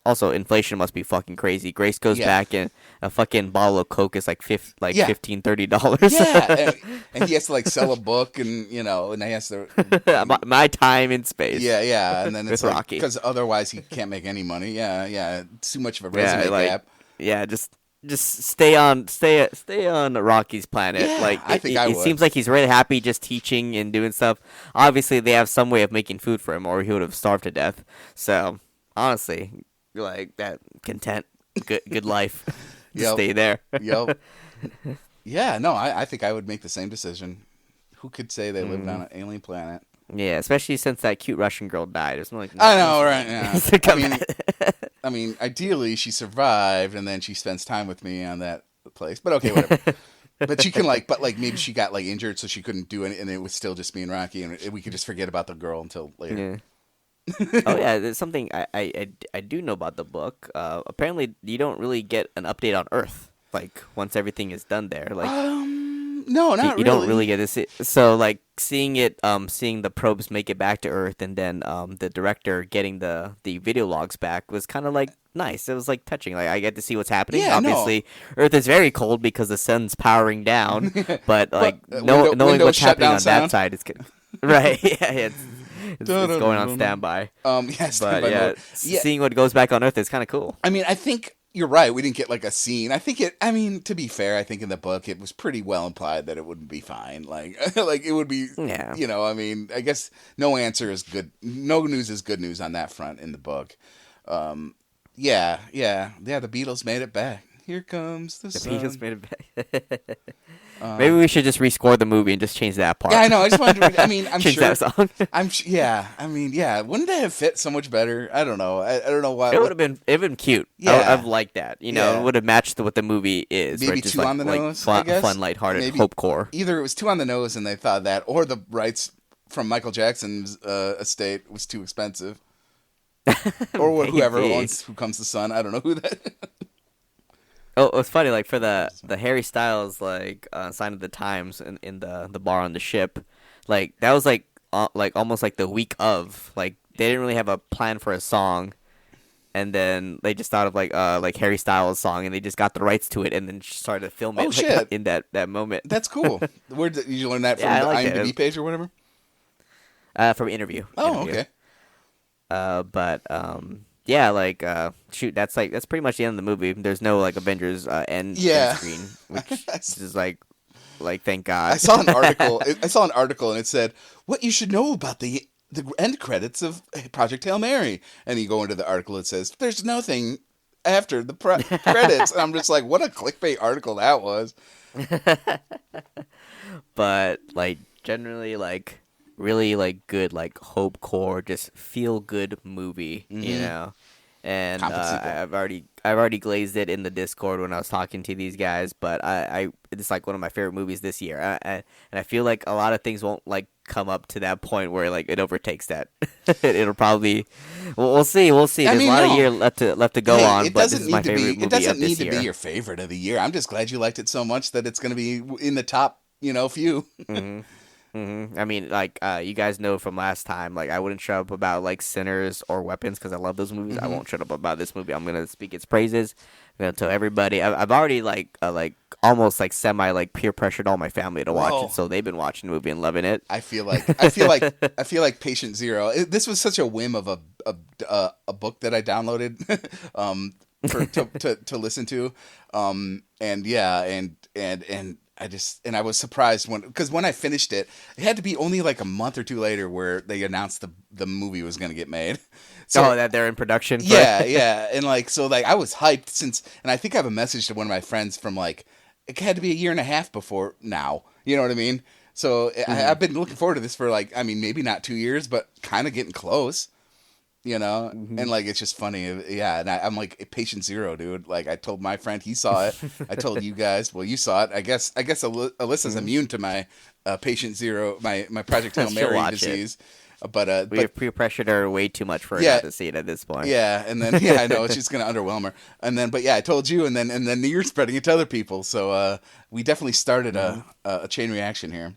also inflation must be fucking crazy. Grace goes back and a fucking bottle of Coke is like $15-$30. Yeah, and he has to like sell a book, and and he has to my time in space. Yeah, and then it's Rocky because otherwise he can't make any money. Yeah, it's too much of a resume gap. Yeah, just stay on Rocky's planet. Yeah, I think it seems like he's really happy just teaching and doing stuff. Obviously, they have some way of making food for him, or he would have starved to death. So honestly, like that content, good life. Stay there. Yep. Yeah, no, I think I would make the same decision. Who could say they lived on an alien planet? Yeah, especially since that cute Russian girl died. There's I know, right? Yeah. I mean, ideally she survived, and then she spends time with me on that place. But okay, whatever. But she can maybe she got injured, so she couldn't do it, and it was still just me and Rocky, and we could just forget about the girl until later. Yeah. Oh yeah, there's something I do know about the book. Apparently, you don't really get an update on Earth once everything is done there. No, not really. You don't really get to see. So seeing the probes make it back to Earth, and then the director getting the video logs back was kind of nice. It was touching. I get to see what's happening. Yeah, obviously, Earth is very cold because the sun's powering down. But knowing what's happening on that side is good. Right? Yeah. It's going on standby. Seeing what goes back on Earth is kind of cool. I mean, I think you're right. We didn't get a scene. I mean, to be fair, I think in the book it was pretty well implied that it wouldn't be fine. It would be. Yeah. I mean, I guess no answer is good. No news is good news on that front in the book. Yeah. The Beatles made it back. Here comes the sun. Beatles made it back. Maybe we should just rescore the movie and just change that part. Yeah, I know. I just wanted to. I mean, I'm change sure. That song. I mean, yeah. Wouldn't that have fit so much better? I don't know. I don't know why. It would have been cute. Yeah, I've liked that. It would have matched what the movie is. Maybe too on the nose. Fun, lighthearted, hopecore. Either it was too on the nose, and they thought that, or the rights from Michael Jackson's estate was too expensive, or whoever owns Who Comes the Sun. I don't know who that. Oh, it's funny. For the Harry Styles sign of the times in the bar on the ship, that was almost the week of they didn't really have a plan for a song, and then they just thought of Harry Styles song, and they just got the rights to it, and then started to film it in that moment. That's cool. Where did you learn that from? The IMDb page or whatever? From Interview. Okay. Yeah, shoot, that's pretty much the end of the movie. There's no Avengers end screen, which is thank God. I saw an article. And it said what you should know about the end credits of Project Hail Mary, and you go into the article. It says there's nothing after the credits, and I'm just like, what a clickbait article that was. But generally really good hope core, just feel good movie, and I've already glazed it in the Discord when I was talking to these guys, but it's one of my favorite movies this year, and I feel a lot of things won't come up to that point where it overtakes that. It'll probably we'll see. There's a lot of year left to go on, but this is my favorite movie of this year. It doesn't need to be your favorite of the year. I'm just glad you liked it so much that it's going to be in the top few. Mm-hmm. I mean, like, you guys know from last time, like, I wouldn't shut up about, like, Sinners or Weapons because I love those movies. I won't shut up about this movie. I'm going to speak its praises. I'm going to tell everybody. I've already, like, almost, like, semi, like, peer pressured all my family to watch it, so they've been watching the movie and loving it. I feel like Patient Zero. This was such a whim of a book that I downloaded to listen to. I was surprised when I finished it. It had to be only like a month or two later where they announced the movie was going to get made. So, that they're in production. Yeah, and I was hyped and I think I have a message to one of my friends from like it had to be a year and a half before now. You know what I mean? So I've been looking forward to this for maybe not 2 years, but kind of getting close. You know, and like it's just funny, yeah. And I'm like Patient Zero, dude. Like I told my friend, he saw it. I told you guys, well, you saw it. I guess Alyssa's immune to my Patient Zero, my Project Hail Mary disease. But we have pre-pressured her way too much for her not to see it at this point. Yeah, and then I know she's gonna underwhelm her. And then, I told you, and then you're spreading it to other people. So we definitely started a chain reaction here.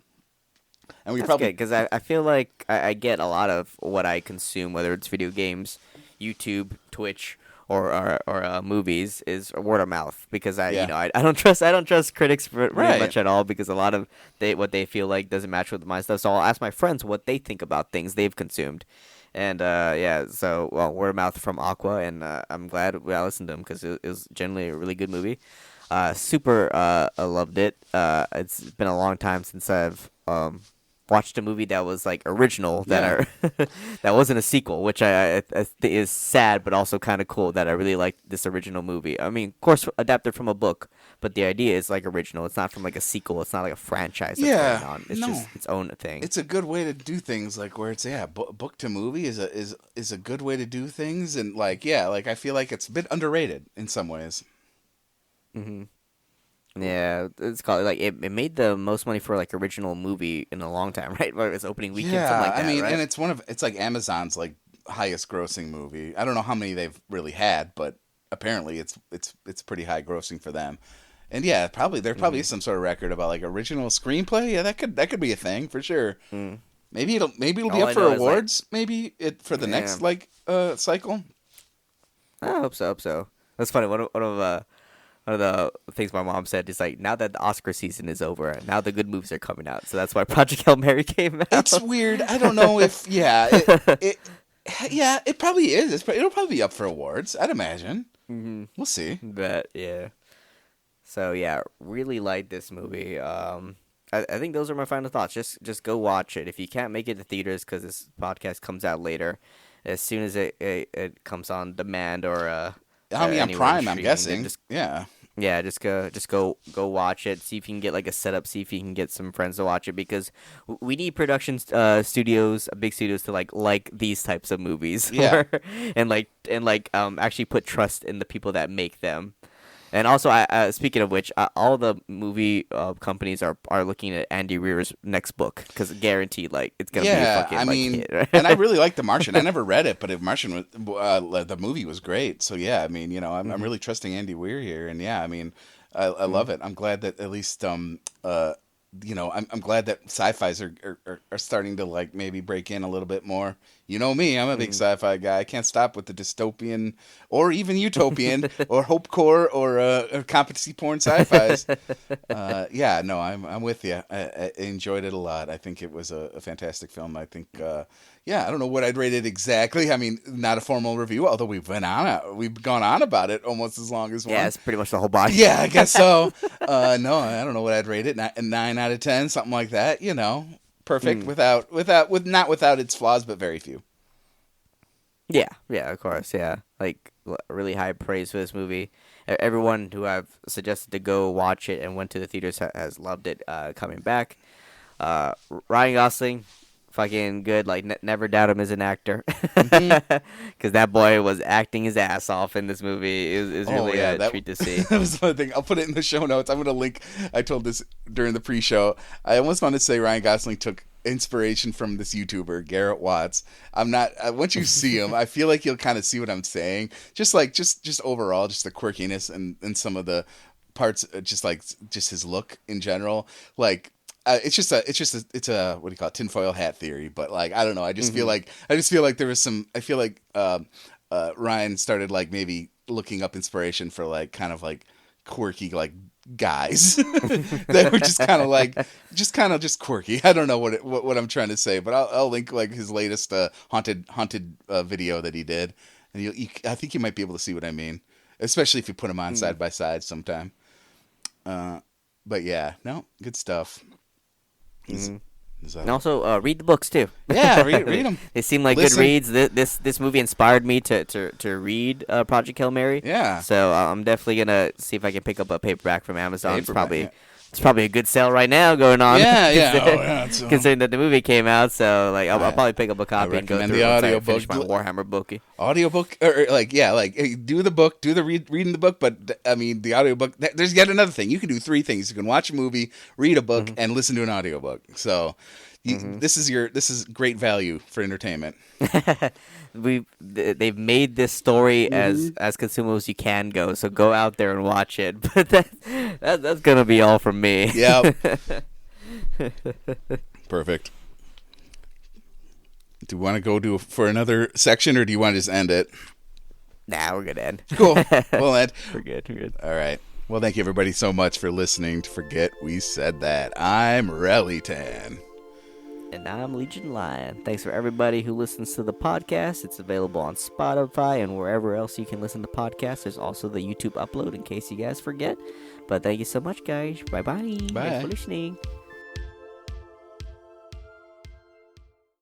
And That's good because I feel like I get a lot of what I consume, whether it's video games, YouTube, Twitch, or movies, is word of mouth. Because I don't trust critics very much at all because a lot of what they feel like doesn't match with my stuff. So I'll ask my friends what they think about things they've consumed, and word of mouth from Aqua, and I'm glad I listened to them because it was generally a really good movie. I loved it. It's been a long time since I've watched a movie that was like original that wasn't a sequel, which I think is sad but also kind of cool that I really liked this original movie. I mean, of course, adapted from a book, but the idea is like original. It's not from like a sequel. It's not like a franchise that's going on. It's just its own thing. It's a good way to do things, like where it's book to movie is a good way to do things, and like I feel like it's a bit underrated in some ways. Yeah, it's called like it made the most money for like original movie in a long time, right? Where it was opening weekend, something like that. I mean, right? And it's like Amazon's like highest grossing movie. I don't know how many they've really had, but apparently it's pretty high grossing for them. And there probably is some sort of record about like original screenplay. Yeah, that could be a thing for sure. Maybe it'll be up for awards. Maybe for the next cycle. I hope so. That's funny. One of the things my mom said is like, now that the Oscar season is over, now the good movies are coming out. So that's why Project Hail Mary came out. It's weird. I don't know if it probably is. It'll probably be up for awards, I'd imagine. We'll see. But yeah. So yeah, really liked this movie. I think those are my final thoughts. Just go watch it. If you can't make it to theaters because this podcast comes out later, as soon as it comes on demand or on Prime, I'm guessing. Just go watch it. See if you can get like a setup. See if you can get some friends to watch it because we need production studios, big studios to like these types of movies. Yeah, and actually put trust in the people that make them. And also, speaking of which, all the movie companies are looking at Andy Weir's next book because guaranteed, like it's gonna be a fucking hit, right? And I really like The Martian. I never read it, but if Martian the movie was great. So yeah, I mean, I'm really trusting Andy Weir here, and yeah, I mean, I love it. I'm glad that at least I'm glad that sci-fis are starting to like maybe break in a little bit more. You know me, I'm a big sci-fi guy. I can't stop with the dystopian or even utopian or hopecore or competency porn sci-fis. I'm with you. I enjoyed it a lot. I think it was a fantastic film. I think, I don't know what I'd rate it exactly. I mean, not a formal review, although we've gone on about it almost as long as one. Yeah, it's pretty much the whole body. Yeah, I guess so. No, I don't know what I'd rate it. 9 out of 10, something like that. Perfect without its flaws, but very few. Yeah, of course, yeah. Like really high praise for this movie. Everyone who I've suggested to go watch it and went to the theaters has loved it. Coming back, Ryan Gosling, fucking good. Like never doubt him as an actor, because that boy was acting his ass off in this movie. It was really a treat to see. That was one thing. I'll put it in the show notes. I'm gonna link. I told this during the pre-show. I almost want to say Ryan Gosling took inspiration from this YouTuber Garrett Watts. I'm not. Once you see him, I feel like you'll kind of see what I'm saying. Just overall, just the quirkiness and some of the parts, just his look in general. Like it's a what do you call it, tinfoil hat theory. But like I don't know. I just feel like there was some. I feel like Ryan started like maybe looking up inspiration for like kind of like quirky like guys that were just quirky. I don't know what I'm trying to say, but I'll link like his latest haunted video that he did, and I think you might be able to see what I mean, especially if you put them on side by side sometime. But yeah, no, good stuff. And also read the books too. Yeah, read them. They seem like good reads. This movie inspired me to read Project Hail Mary. Yeah. So I'm definitely gonna see if I can pick up a paperback from Amazon. It's probably a good sale right now going on. Yeah. Considering that the movie came out, so like I'll probably pick up a copy and go through the audiobook. Finish my Warhammer bookie. Audiobook, or like do the book, do the reading the book, but I mean the audiobook. There's yet another thing. You can do 3 things. You can watch a movie, read a book, and listen to an audiobook. So this is great value for entertainment. They've made this story as consumable as you can go, so go out there and watch it. But that's gonna be all from me. Yeah. Perfect. Do you want to go for another section, or do you want to just end it? Nah, we're gonna end. Cool. We'll end. We're good. All right. Well, thank you everybody so much for listening to Forget We Said That. I'm Relytan. And I'm Legion Lion. Thanks for everybody who listens to the podcast. It's available on Spotify and wherever else you can listen to podcasts. There's also the YouTube upload in case you guys forget. But thank you so much, guys. Bye-bye. Bye. Thanks for listening.